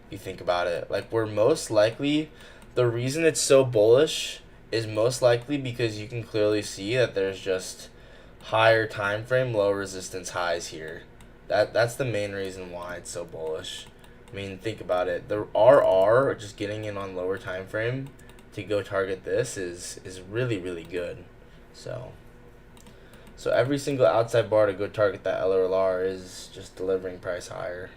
If you think about it, like we're most likely, the reason it's so bullish is most likely because you can clearly see that there's just higher time frame, low resistance highs here. That's the main reason why it's so bullish. I mean, think about it. The RR, just getting in on lower time frame to go target this is really, really good. So every single outside bar to go target that LRLR is just delivering price higher.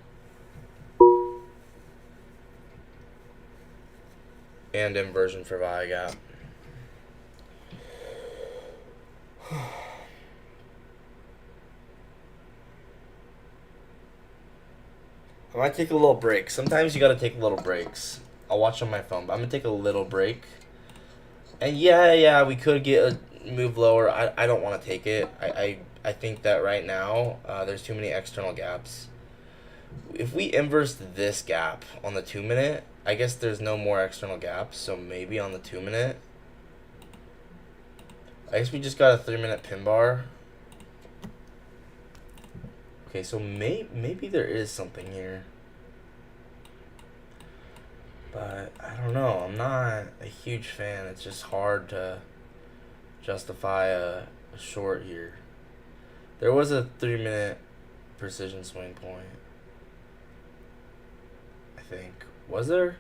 And inversion for value gap. I might take a little break. Sometimes you gotta take little breaks. I'll watch on my phone, but I'm gonna take a little break. And yeah, we could get move lower, I don't want to take it. I think that right now there's too many external gaps. If we inverse this gap on the 2 minute, I guess there's no more external gaps, so maybe on the 2 minute. I guess we just got a 3 minute pin bar. Okay, so maybe there is something here. But I don't know. I'm not a huge fan. It's just hard to justify a short here. There was a 3 minute precision swing point, I think. Was there?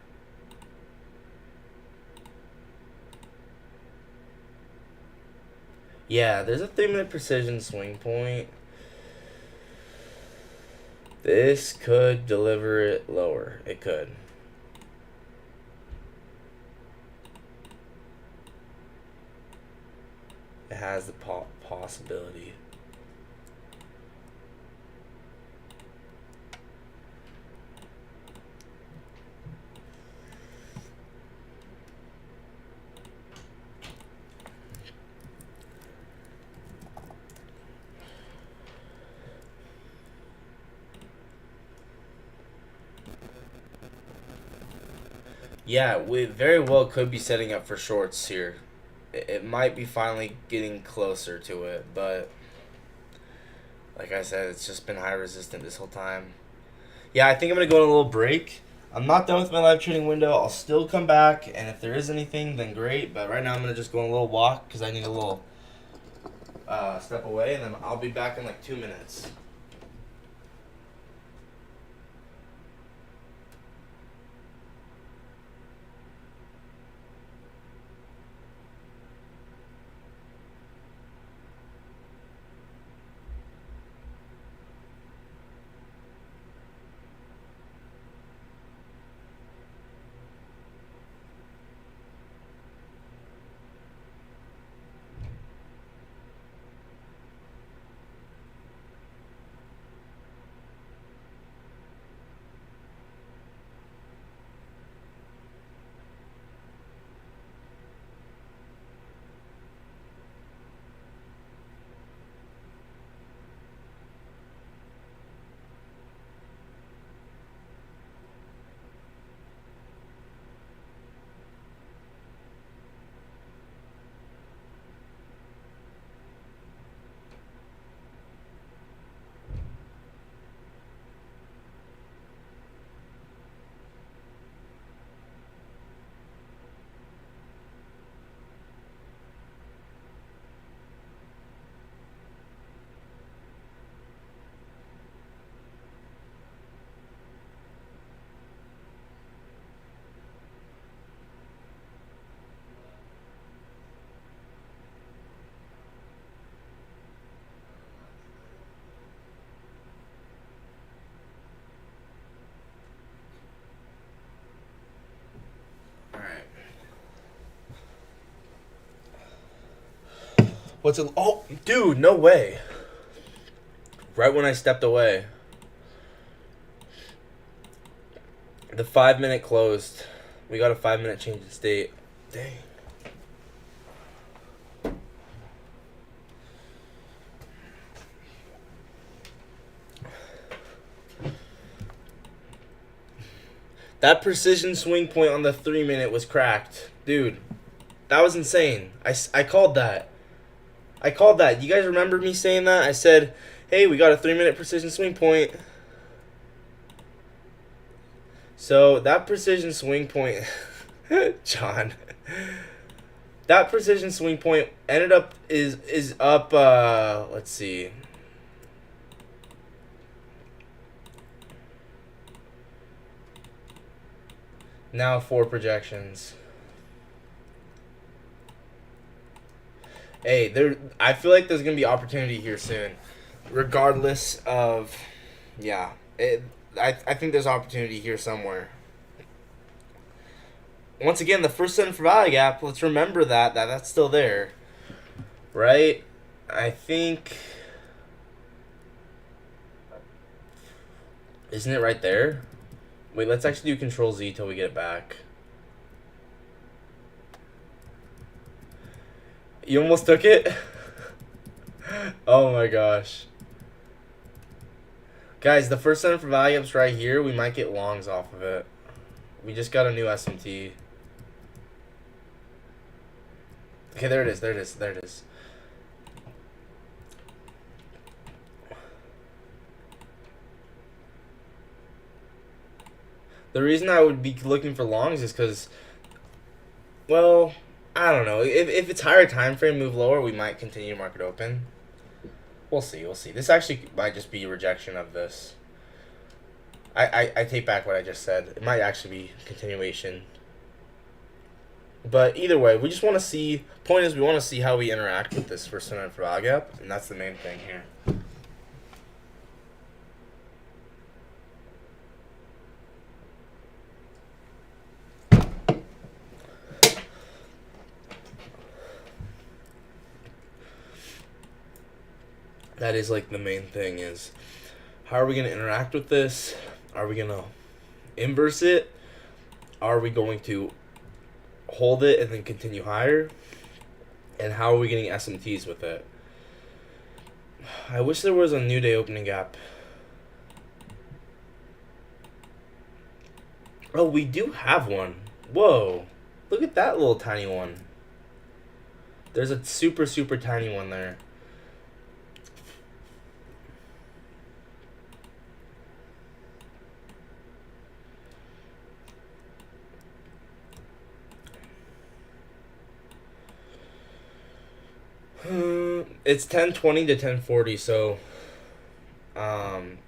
Yeah, there's a 3 minute precision swing point. This could deliver it lower. It could. It has the possibility. Yeah, we very well could be setting up for shorts here. It might be finally getting closer to it, but like I said, it's just been high resistant this whole time. Yeah, I think I'm going to go on a little break. I'm not done with my live trading window. I'll still come back, and if there is anything, then great. But right now I'm going to just go on a little walk because I need a little step away, and then I'll be back in like 2 minutes. What's it? Oh, dude, no way. Right when I stepped away, the 5 minute closed. We got a 5 minute change in state. Dang. That precision swing point on the 3 minute was cracked. Dude, that was insane. I called that. I called that. You guys remember me saying that? I said, hey, we got a 3 minute precision swing point. So that precision swing point, John, that precision swing point ended up is up, let's see. Now 4 projections. Hey, I feel like there's gonna be opportunity here soon, regardless of, yeah. I think there's opportunity here somewhere. Once again, the first center for value gap. Let's remember that's still there, right? I think, isn't it right there? Wait, let's actually do Control Z till we get it back. You almost took it? Oh my gosh. Guys, the first center for value ups right here, we might get longs off of it. We just got a new SMT. Okay, there it is, there it is, there it is. The reason I would be looking for longs is because, well, I don't know. If it's higher time frame, move lower, we might continue market open. We'll see, we'll see. This actually might just be a rejection of this. I take back what I just said. It might actually be continuation. But either way, we just want to see, point is we want to see how we interact with this first center for value gap, and that's the main thing here. That is like the main thing is, how are we going to interact with this? Are we going to inverse it? Are we going to hold it and then continue higher? And how are we getting SMTs with it? I wish there was a new day opening gap. Oh, we do have one. Whoa. Look at that little tiny one. There's a super, super tiny one there. It's 10:20 to 10:40, so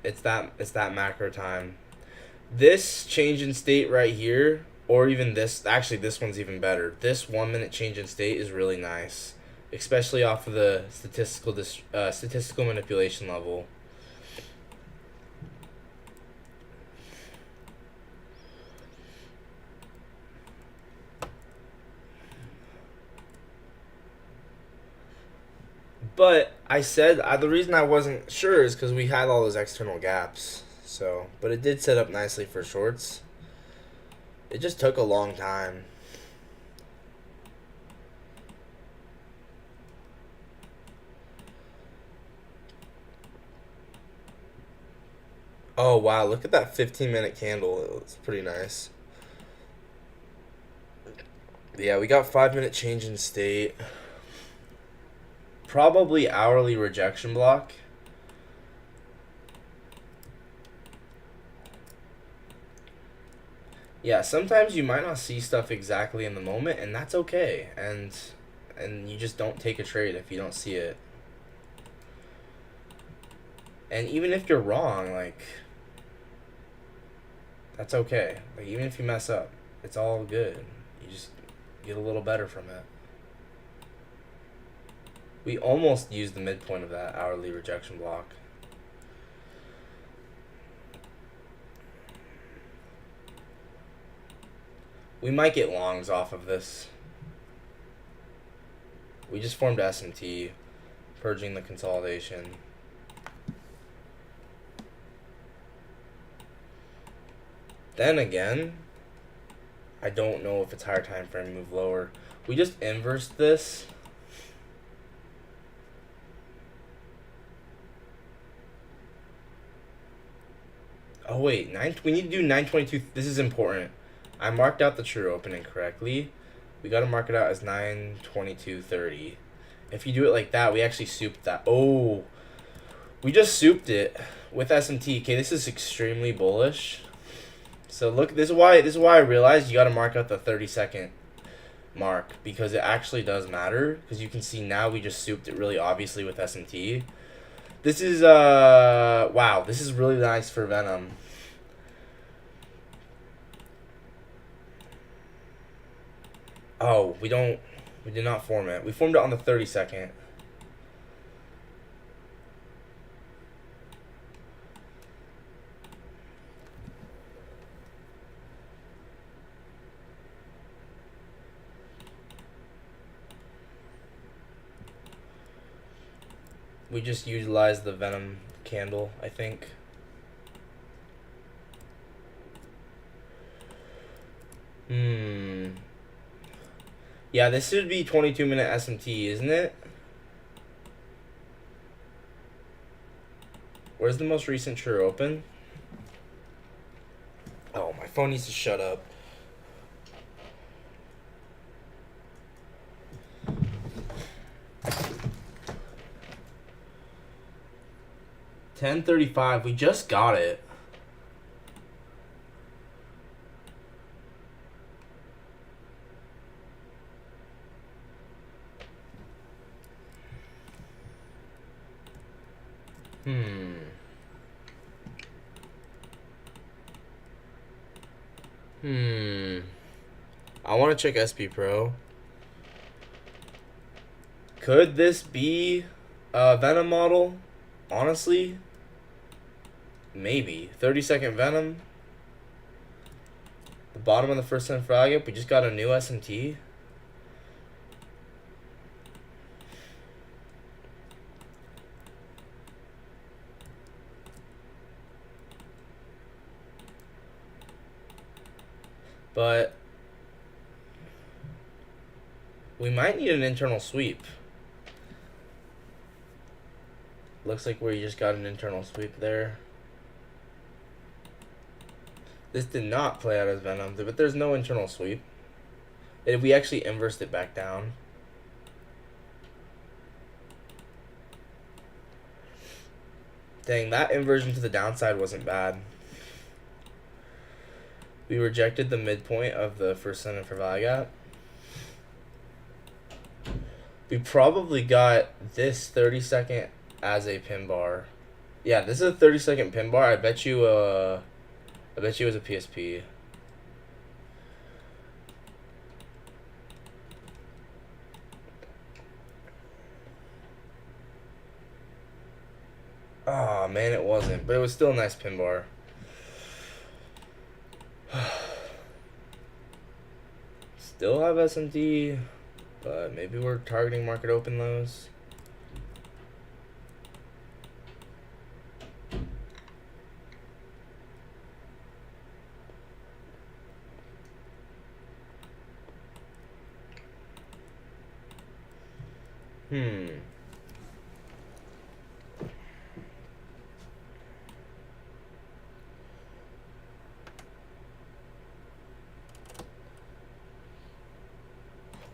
it's that macro time. This change in state right here, or even this, actually this one's even better. This 1 minute change in state is really nice, especially off of the statistical manipulation level. But I said the reason I wasn't sure is because we had all those external gaps. So, but it did set up nicely for shorts. It just took a long time. Oh wow, look at that 15-minute candle. It was pretty nice. Yeah, we got 5-minute change in state. Probably hourly rejection block. Yeah, sometimes you might not see stuff exactly in the moment, and that's okay. And you just don't take a trade if you don't see it. And even if you're wrong, like, that's okay. Like, even if you mess up, it's all good. You just get a little better from it. We almost used the midpoint of that hourly rejection block. We might get longs off of this. We just formed SMT, purging the consolidation. Then again, I don't know if it's higher time frame, move lower. We just inversed this. Oh wait, we need to do 922. This is important. I marked out the true opening correctly. We got to mark it out as 922.30. If you do it like that, we actually souped that. Oh, we just souped it with SMT. Okay, this is extremely bullish. So look, this is why I realized you got to mark out the 30-second mark, because it actually does matter, because you can see now we just souped it really obviously with SMT. This is wow, this is really nice for Venom. Oh, we did not form it. We formed it on the 32nd. We just utilized the Venom candle, I think. Yeah, this should be 22-minute SMT, isn't it? Where's the most recent True Open? Oh, my phone needs to shut up. $10.35. We just got it. I want to check SP Pro. Could this be a Venom model? Honestly, maybe. 30-second Venom. The bottom of the first cent frag up. We just got a new SMT. But we might need an internal sweep. Looks like we just got an internal sweep there. This did not play out as Venom, but there's no internal sweep. If we actually inversed it back down. Dang, that inversion to the downside wasn't bad. We rejected the midpoint of the first cent for value gap. We probably got this 30-second as a pin bar. Yeah, this is a 30-second pin bar. I bet you it was a PSP. Oh man, it wasn't, but it was still a nice pin bar. Still have SMD, but maybe we're targeting market open lows.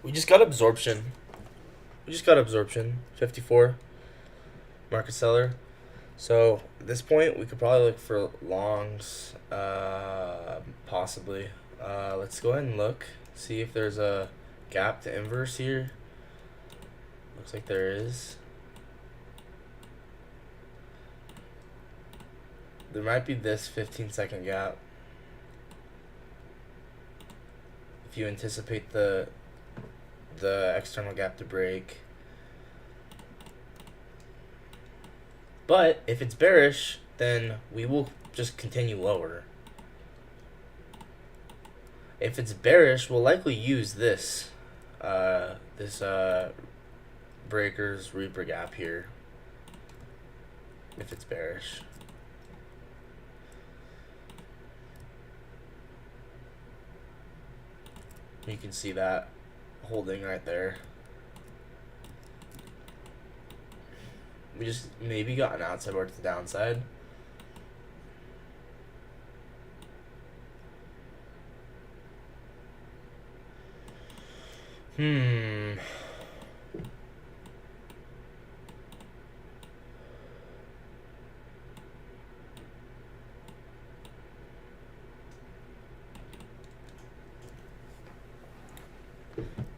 We just got absorption. 54. Market seller. So at this point, we could probably look for longs, possibly. Let's go ahead and look, see if there's a gap to inverse here. Looks like there is. There might be this 15-second gap. If you anticipate the external gap to break. But if it's bearish, then we will just continue lower. If it's bearish, we'll likely use this breakers Reaper gap here. If it's bearish. You can see that holding right there. We just maybe got an outside or to the downside.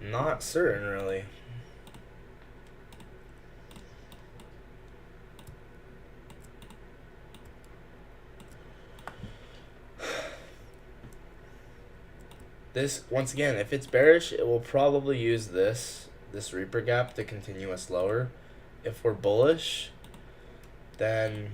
Not certain, really. This, once again, if it's bearish, it will probably use this Reaper gap to continue us lower. If we're bullish, then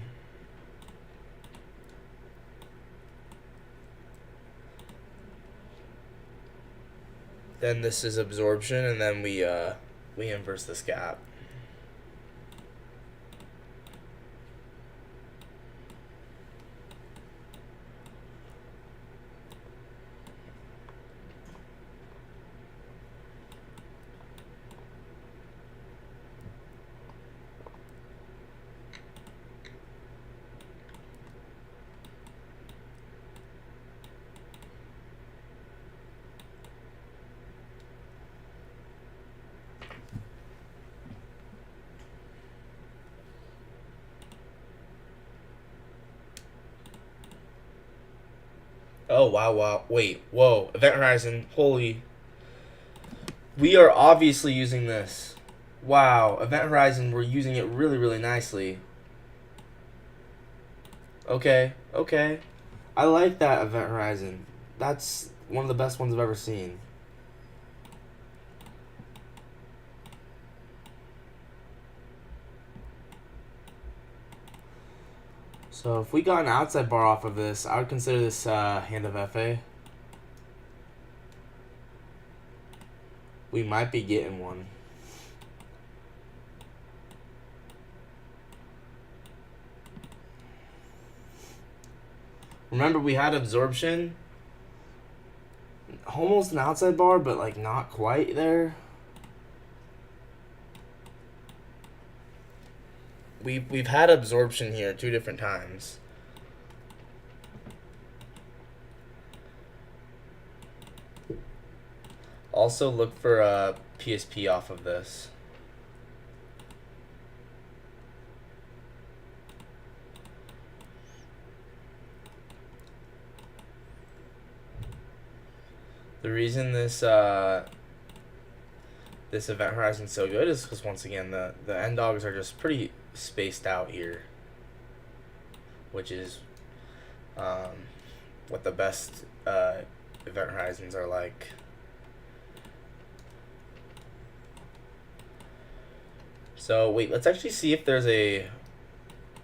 this is absorption, and then we inverse this gap. Oh, wow, wow. Wait, whoa. Event Horizon. Holy. We are obviously using this. Wow. Event Horizon, we're using it really, really nicely. Okay, okay. I like that Event Horizon. That's one of the best ones I've ever seen. So if we got an outside bar off of this, I would consider this Hand of FA. We might be getting one. Remember, we had absorption. Almost an outside bar, but like not quite there. We've had absorption here 2 different times. Also look for a PSP off of this. The reason this Event Horizon is so good is because, once again, the end dogs are just pretty spaced out here, which is what the best Event Horizons are like. So wait, let's actually see if there's a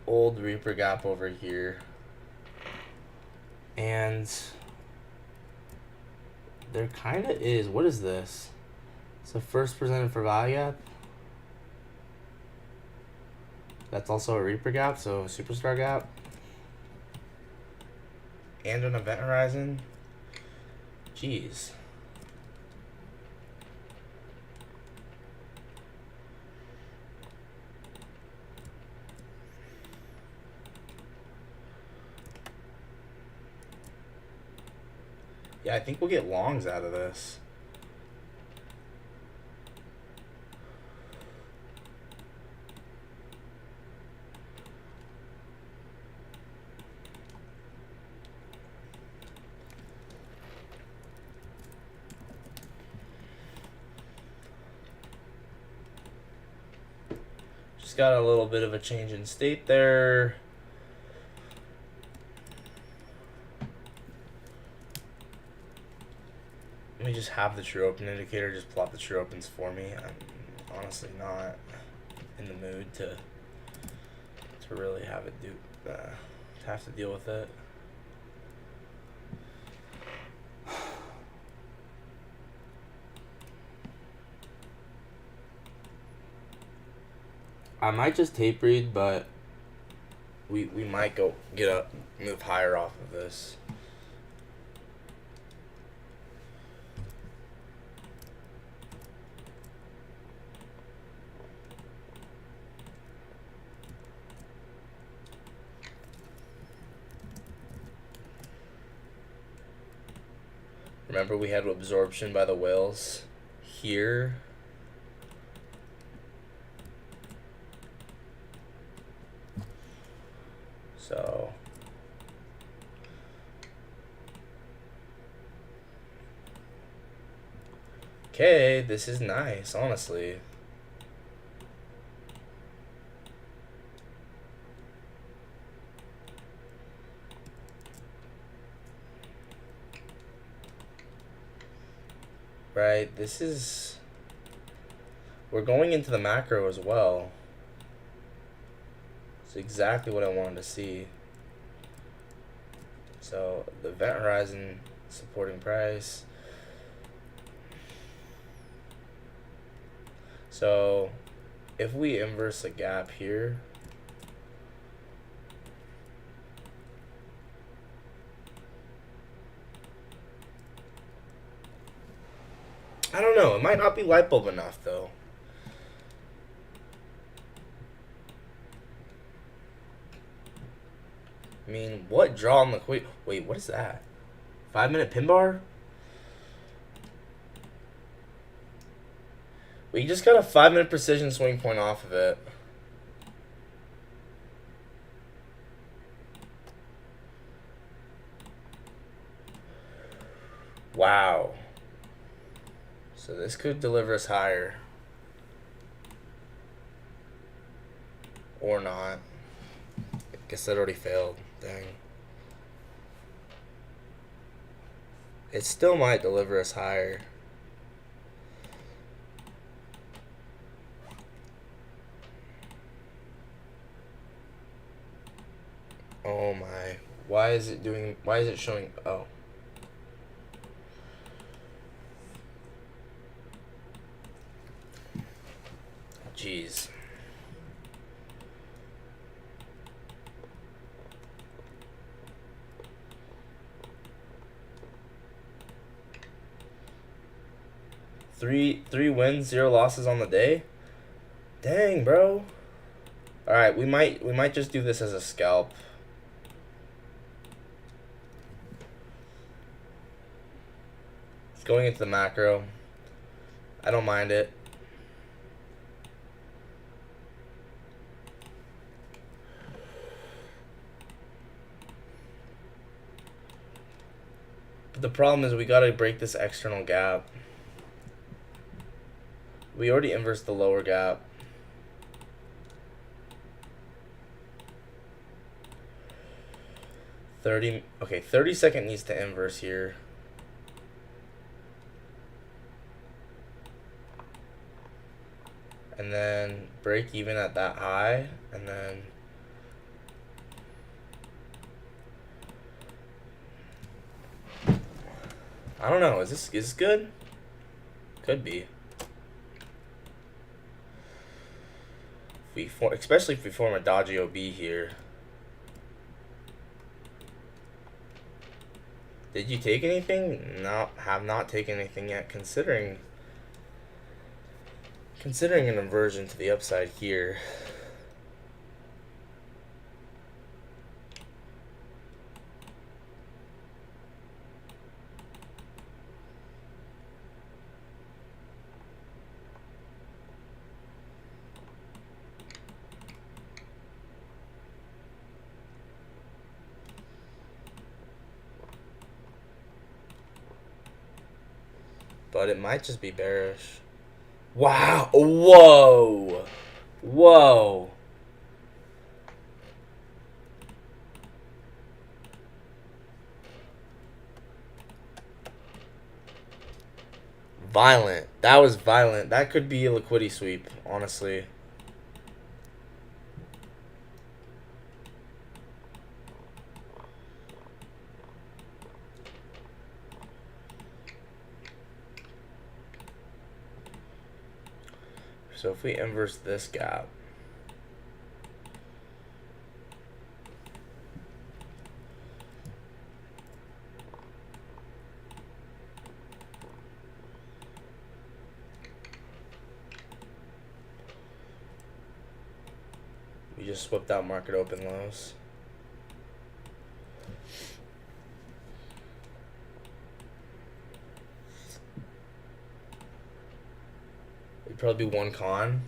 old Reaper gap over here. And there kind of is. What is this? So first presented for value gap. That's also a Reaper gap, so Superstar gap. And an Event Horizon. Jeez. Yeah, I think we'll get longs out of this. Just got a little bit of a change in state there. Let me just have the true open indicator just plot the true opens for me. I'm honestly not in the mood to really have it to have to deal with it. I might just tape read, but we might move higher off of this. Remember, we had absorption by the whales here. So okay, this is nice, honestly. Right, we're going into the macro as well. It's exactly what I wanted to see. So the Event Horizon supporting price. So if we inverse a gap here, I don't know, it might not be light bulb enough though. I mean, what draw on the wait, what is that? 5-minute pin bar? We just got a 5-minute precision swing point off of it. Wow. So this could deliver us higher. Or not. I guess that already failed. Dang. It still might deliver us higher. Oh my. Why is it showing? Oh. Jeez. Three wins, 0 losses on the day. Dang, bro. All right, we might just do this as a scalp. It's going into the macro. I don't mind it. But the problem is we gotta break this external gap. We already inversed the lower gap. Okay, 30-second needs to inverse here. And then break even at that high, and then I don't know. Is this good? Could be. Especially if we form a dodgy OB here. Did you take anything? No, have not taken anything yet. Considering an inversion to the upside here. But it might just be bearish. Wow. Whoa. Whoa. Violent. That was violent. That could be a liquidity sweep, honestly. So if we inverse this gap, we just swept out market open lows. It'd probably be one con.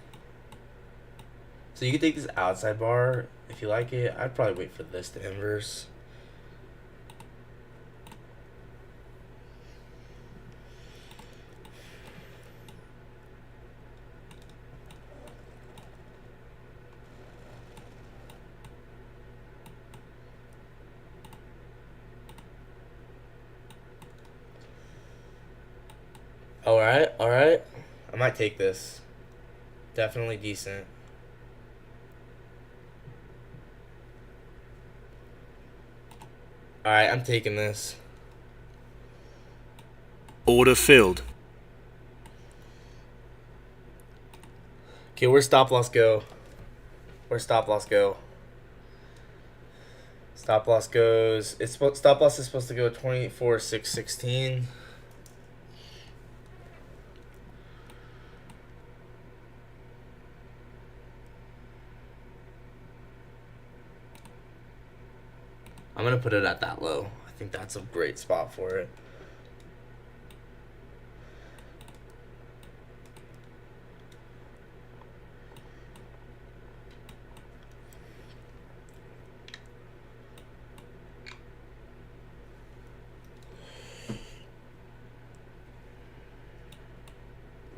So you could take this outside bar if you like it. I'd probably wait for this to inverse. Alright, alright. I might take this. Definitely decent. Alright, I'm taking this.
Order filled.
Okay, where's stop loss go? Where's stop loss go? Stop loss goes. Stop loss is supposed to go 24,616. I'm gonna put it at that low. I think that's a great spot for it.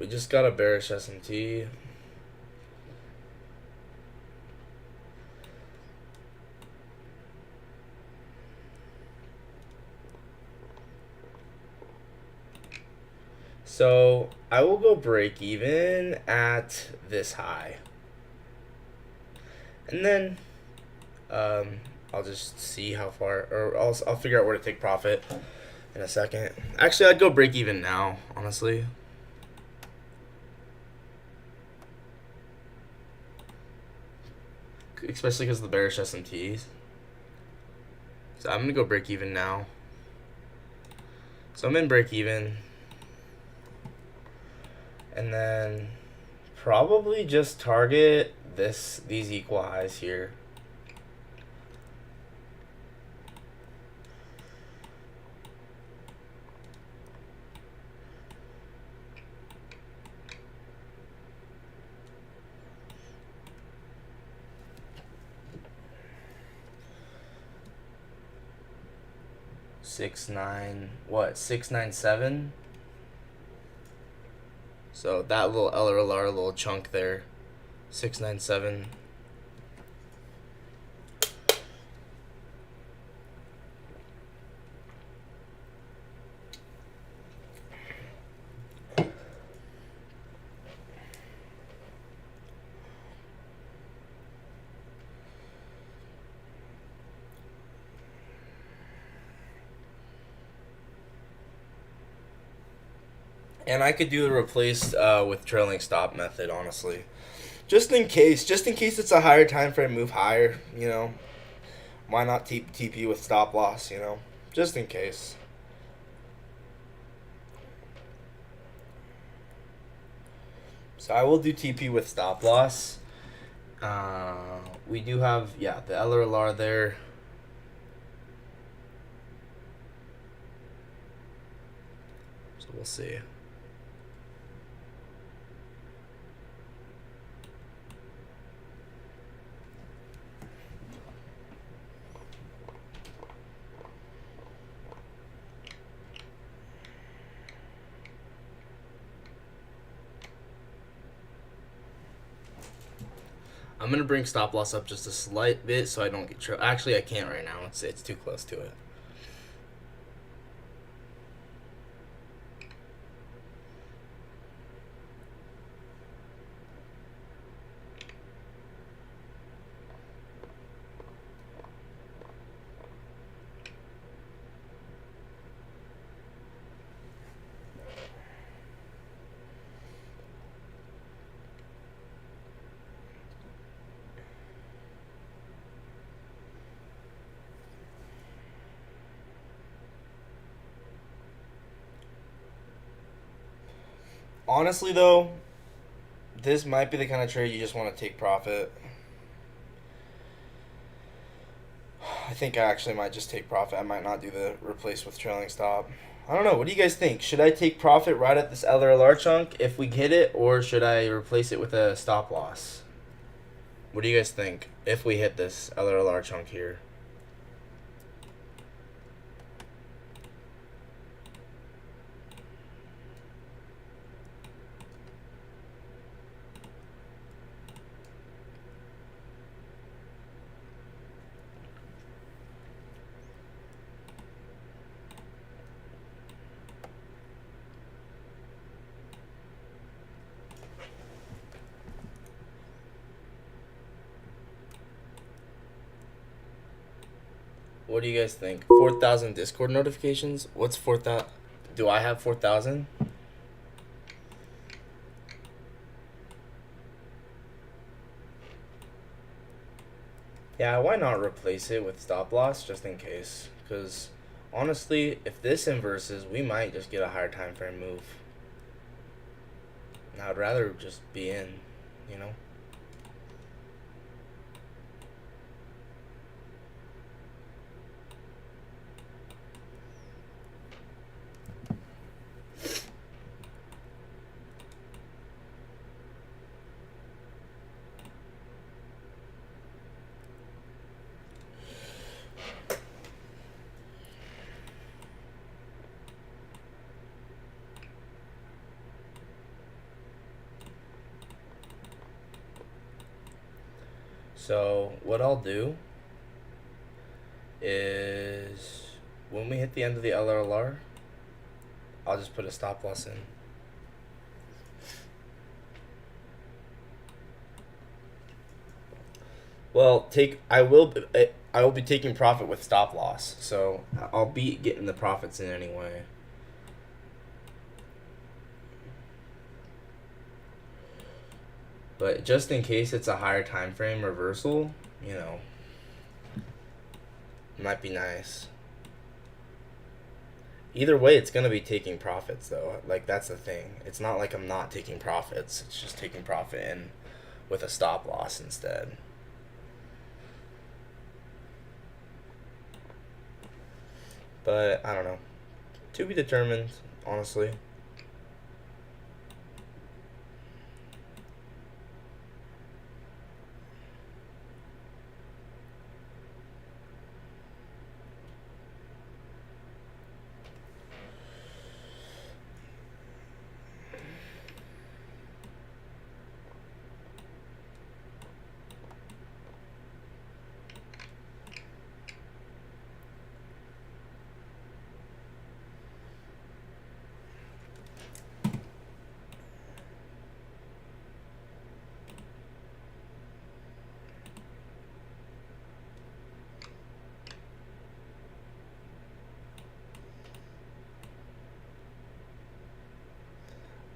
We just got a bearish S&T. So I will go break even at this high. And then I'll just see how far, or I'll figure out where to take profit in a second. Actually, I'd go break even now, honestly. Especially because of the bearish S&Ts. So I'm going to go break even now. So I'm in break even. And then probably just target these equal highs here. What, 697? So that little LRLR little chunk there, 697. And I could do the replace with trailing stop method, honestly. Just in case it's a higher time frame move higher, you know. Why not TP with stop loss, you know? Just in case. So I will do TP with stop loss. We do have, yeah, the LRLR there. So we'll see. I'm gonna bring stop loss up just a slight bit so I don't get trailed. Actually, I can't right now. It's too close to it. Honestly, though, this might be the kind of trade you just want to take profit. I think I actually might just take profit. I might not do the replace with trailing stop. I don't know. What do you guys think? Should I take profit right at this LRLR chunk if we hit it, or should I replace it with a stop loss? What do you guys think if we hit this LRLR chunk here? What do you guys think? 4,000 Discord notifications? What's 4,000? Do I have 4,000? Yeah, why not replace it with stop loss just in case? Because honestly, if this inverses, we might just get a higher time frame move. And I'd rather just be in, you know? So what I'll do is when we hit the end of the LRLR, I'll just put a stop loss in. Well, I will be taking profit with stop loss, so I'll be getting the profits in anyway. But just in case it's a higher time frame reversal, you know, it might be nice. Either way, it's gonna be taking profits though. Like that's the thing. It's not like I'm not taking profits. It's just taking profit in with a stop loss instead. But I don't know. To be determined, honestly.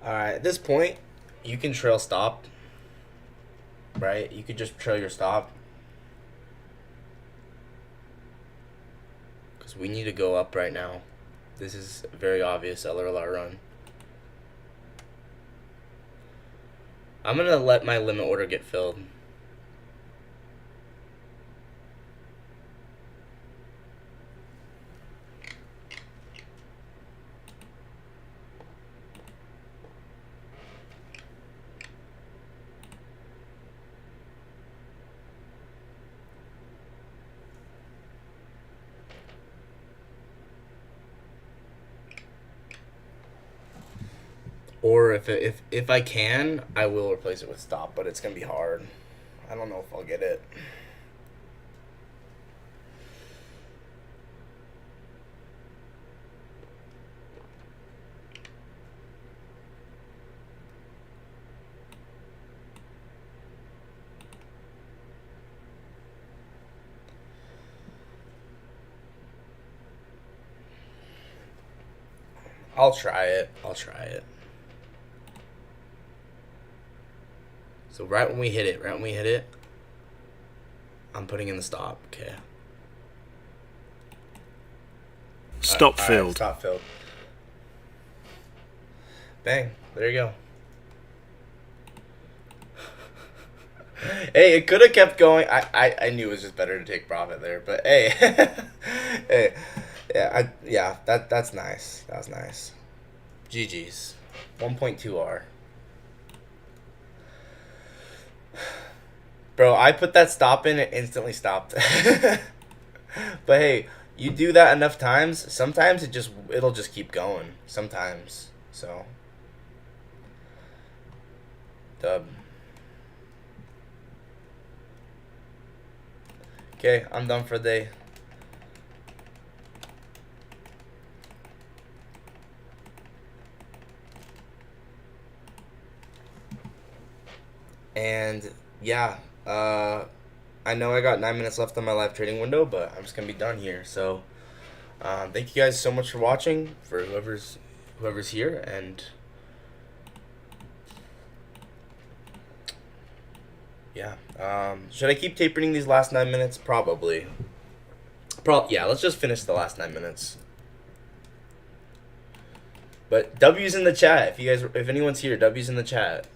Alright, at this point, you can trail stop. Right? You could just trail your stop. Because we need to go up right now. This is a very obvious LRLR run. I'm going to let my limit order get filled. Or if I can, I will replace it with stop, but it's going to be hard. I don't know if I'll get it. I'll try it. So right when we hit it, I'm putting in the stop. Okay.
Stop filled.
Right, stop filled. Bang. There you go. Hey, it could have kept going. I knew it was just better to take profit there, but hey. Hey. Yeah, that's nice. That was nice. GG's. 1.2R. Bro, I put that stop in, it instantly stopped. But hey, you do that enough times, sometimes it'll just keep going. Sometimes. So dub. Okay, I'm done for the day. And yeah, I know I got 9 minutes left on my live trading window, but I'm just gonna be done here. So thank you guys so much for watching, for whoever's here, and yeah. Should I keep tapering these last 9 minutes? Probably. Yeah, let's just finish the last 9 minutes. But W's in the chat if anyone's here. W's in the chat.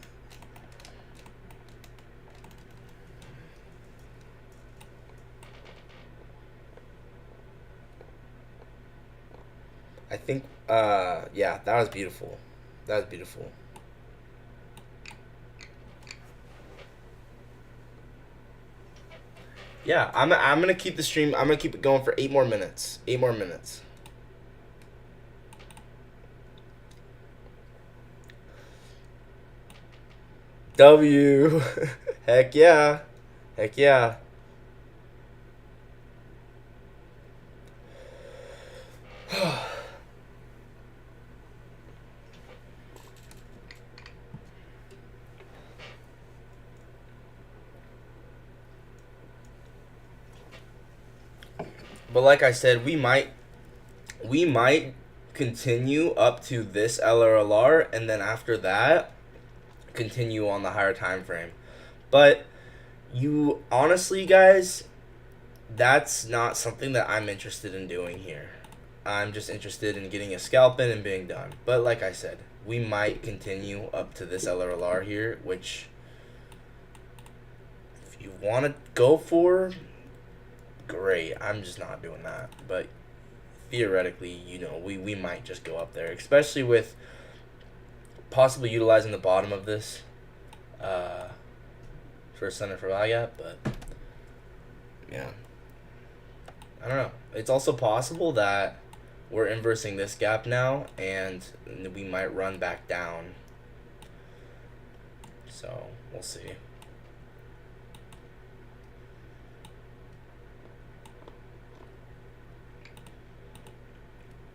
I think yeah, that was beautiful. Yeah, I'm gonna keep the stream. I'm gonna keep it going for 8 more minutes. 8 more minutes. W. Heck yeah. Heck yeah. But like I said, we might continue up to this LRLR, and then after that continue on the higher time frame. But you honestly, guys, that's not something that I'm interested in doing here. I'm just interested in getting a scalp in and being done. But like I said, we might continue up to this LRLR here, which if you want to go for, great. I'm just not doing that. But theoretically, we might just go up there, especially with possibly utilizing the bottom of this for center for value gap. But yeah, I don't know. It's also possible that we're inversing this gap now, and we might run back down. So we'll see.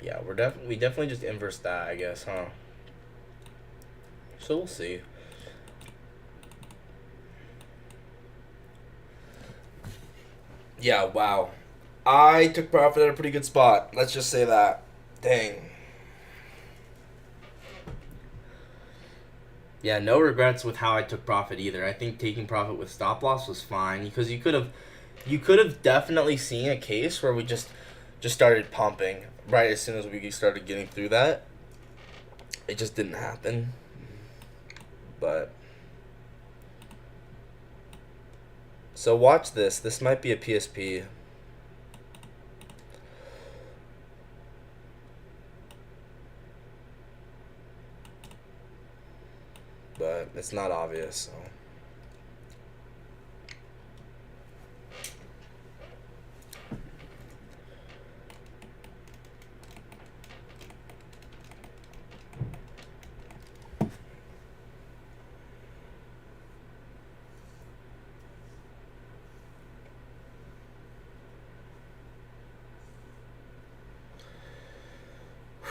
Yeah, we definitely just inverse that, I guess, huh? So we'll see. Yeah, wow. I took profit at a pretty good spot. Let's just say that. Dang. Yeah, no regrets with how I took profit either. I think taking profit with stop loss was fine because you could have definitely seen a case where we just started pumping right as soon as we started getting through that. It just didn't happen. But so watch this. This might be a PSP. But it's not obvious, so.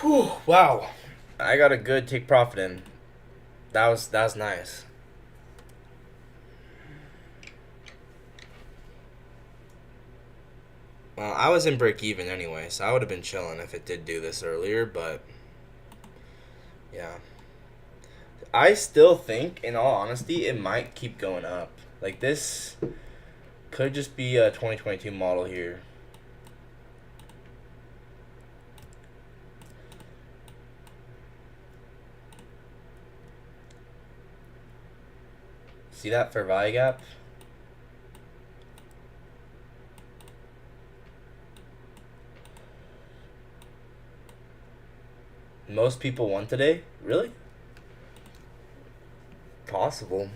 Whew, wow. I got a good take profit in. That was nice. Well, I was in break even anyway, so I would have been chilling if it did do this earlier, but yeah. I still think, in all honesty, it might keep going up. Like, this could just be a 2022 model here. See that fair value gap? Most people won today? Really? Possible.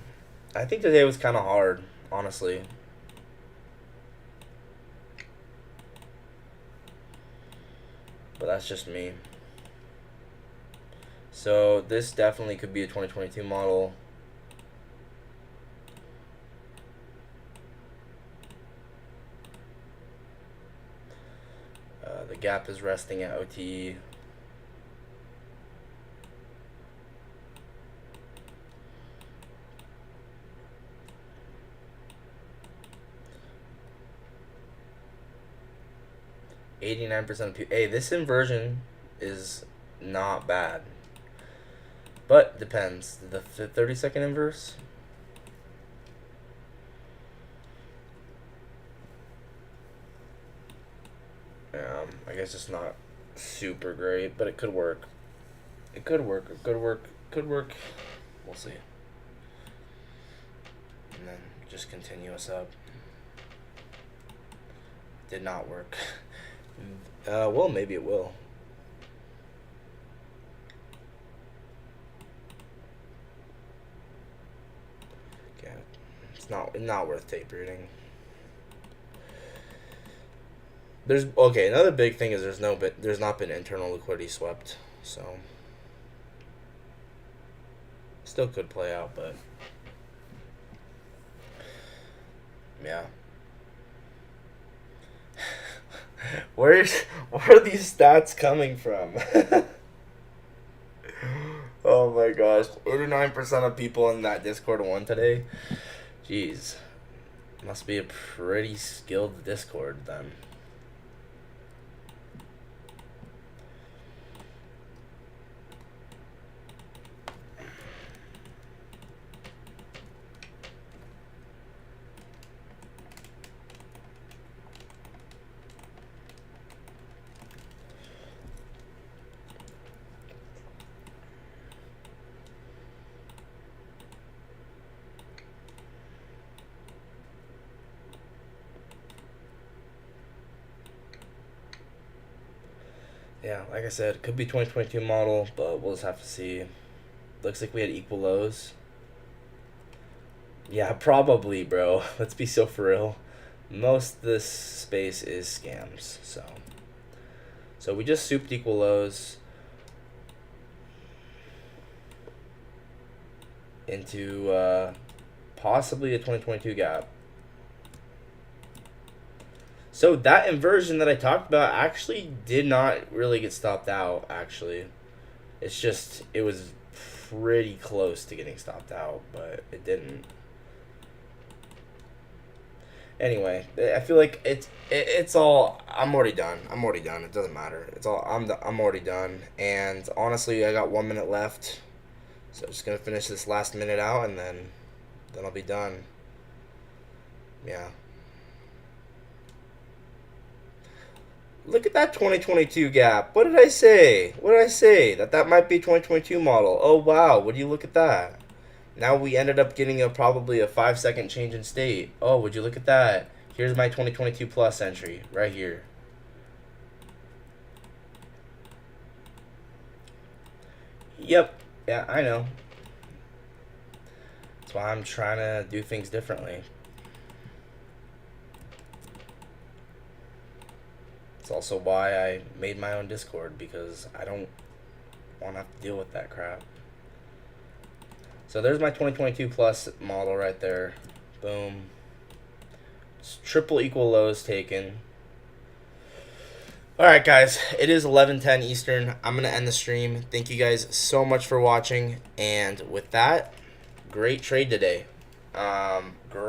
I think today was kind of hard, honestly. But that's just me. So this definitely could be a 2022 model. The gap is resting at OTE. %89% of people. Hey, this inversion is not bad. But depends. The 30-second inverse. I guess it's not super great, but it could work. It could work. It could work. Could work. We'll see. And then just continue us up. Did not work. Well, maybe it will. Okay, it's not worth tape reading. Another big thing is there's not been internal liquidity swept, so still could play out, but Yeah. Where are these stats coming from? Oh my gosh. 89% of people in that Discord won today. Jeez. Must be a pretty skilled Discord then. Yeah, like I said, could be 2022 model, but we'll just have to see. Looks like we had equal lows. Yeah, probably, bro. Let's be so for real. Most of this space is scams, so we just souped equal lows into possibly a 2022 gap. So that inversion that I talked about actually did not really get stopped out, actually. It's just, it was pretty close to getting stopped out, but it didn't. Anyway, I feel like it's all, I'm already done. It doesn't matter. It's all, I'm already done. And honestly, I got 1 minute left. So I'm just going to finish this last minute out, and then I'll be done. Yeah. Look at that 2022 gap. What did I say? That might be 2022 model. Oh, wow. Would you look at that? Now we ended up getting probably a 5-second change in state. Oh, would you look at that? Here's my 2022 plus entry right here. Yep. Yeah, I know. That's why I'm trying to do things differently. It's also why I made my own Discord, because I don't want to have to deal with that crap. So there's my 2022 plus model right there. Boom. It's triple equal lows taken. Alright guys, it is 11:10 Eastern. I'm going to end the stream. Thank you guys so much for watching. And with that, great trade today.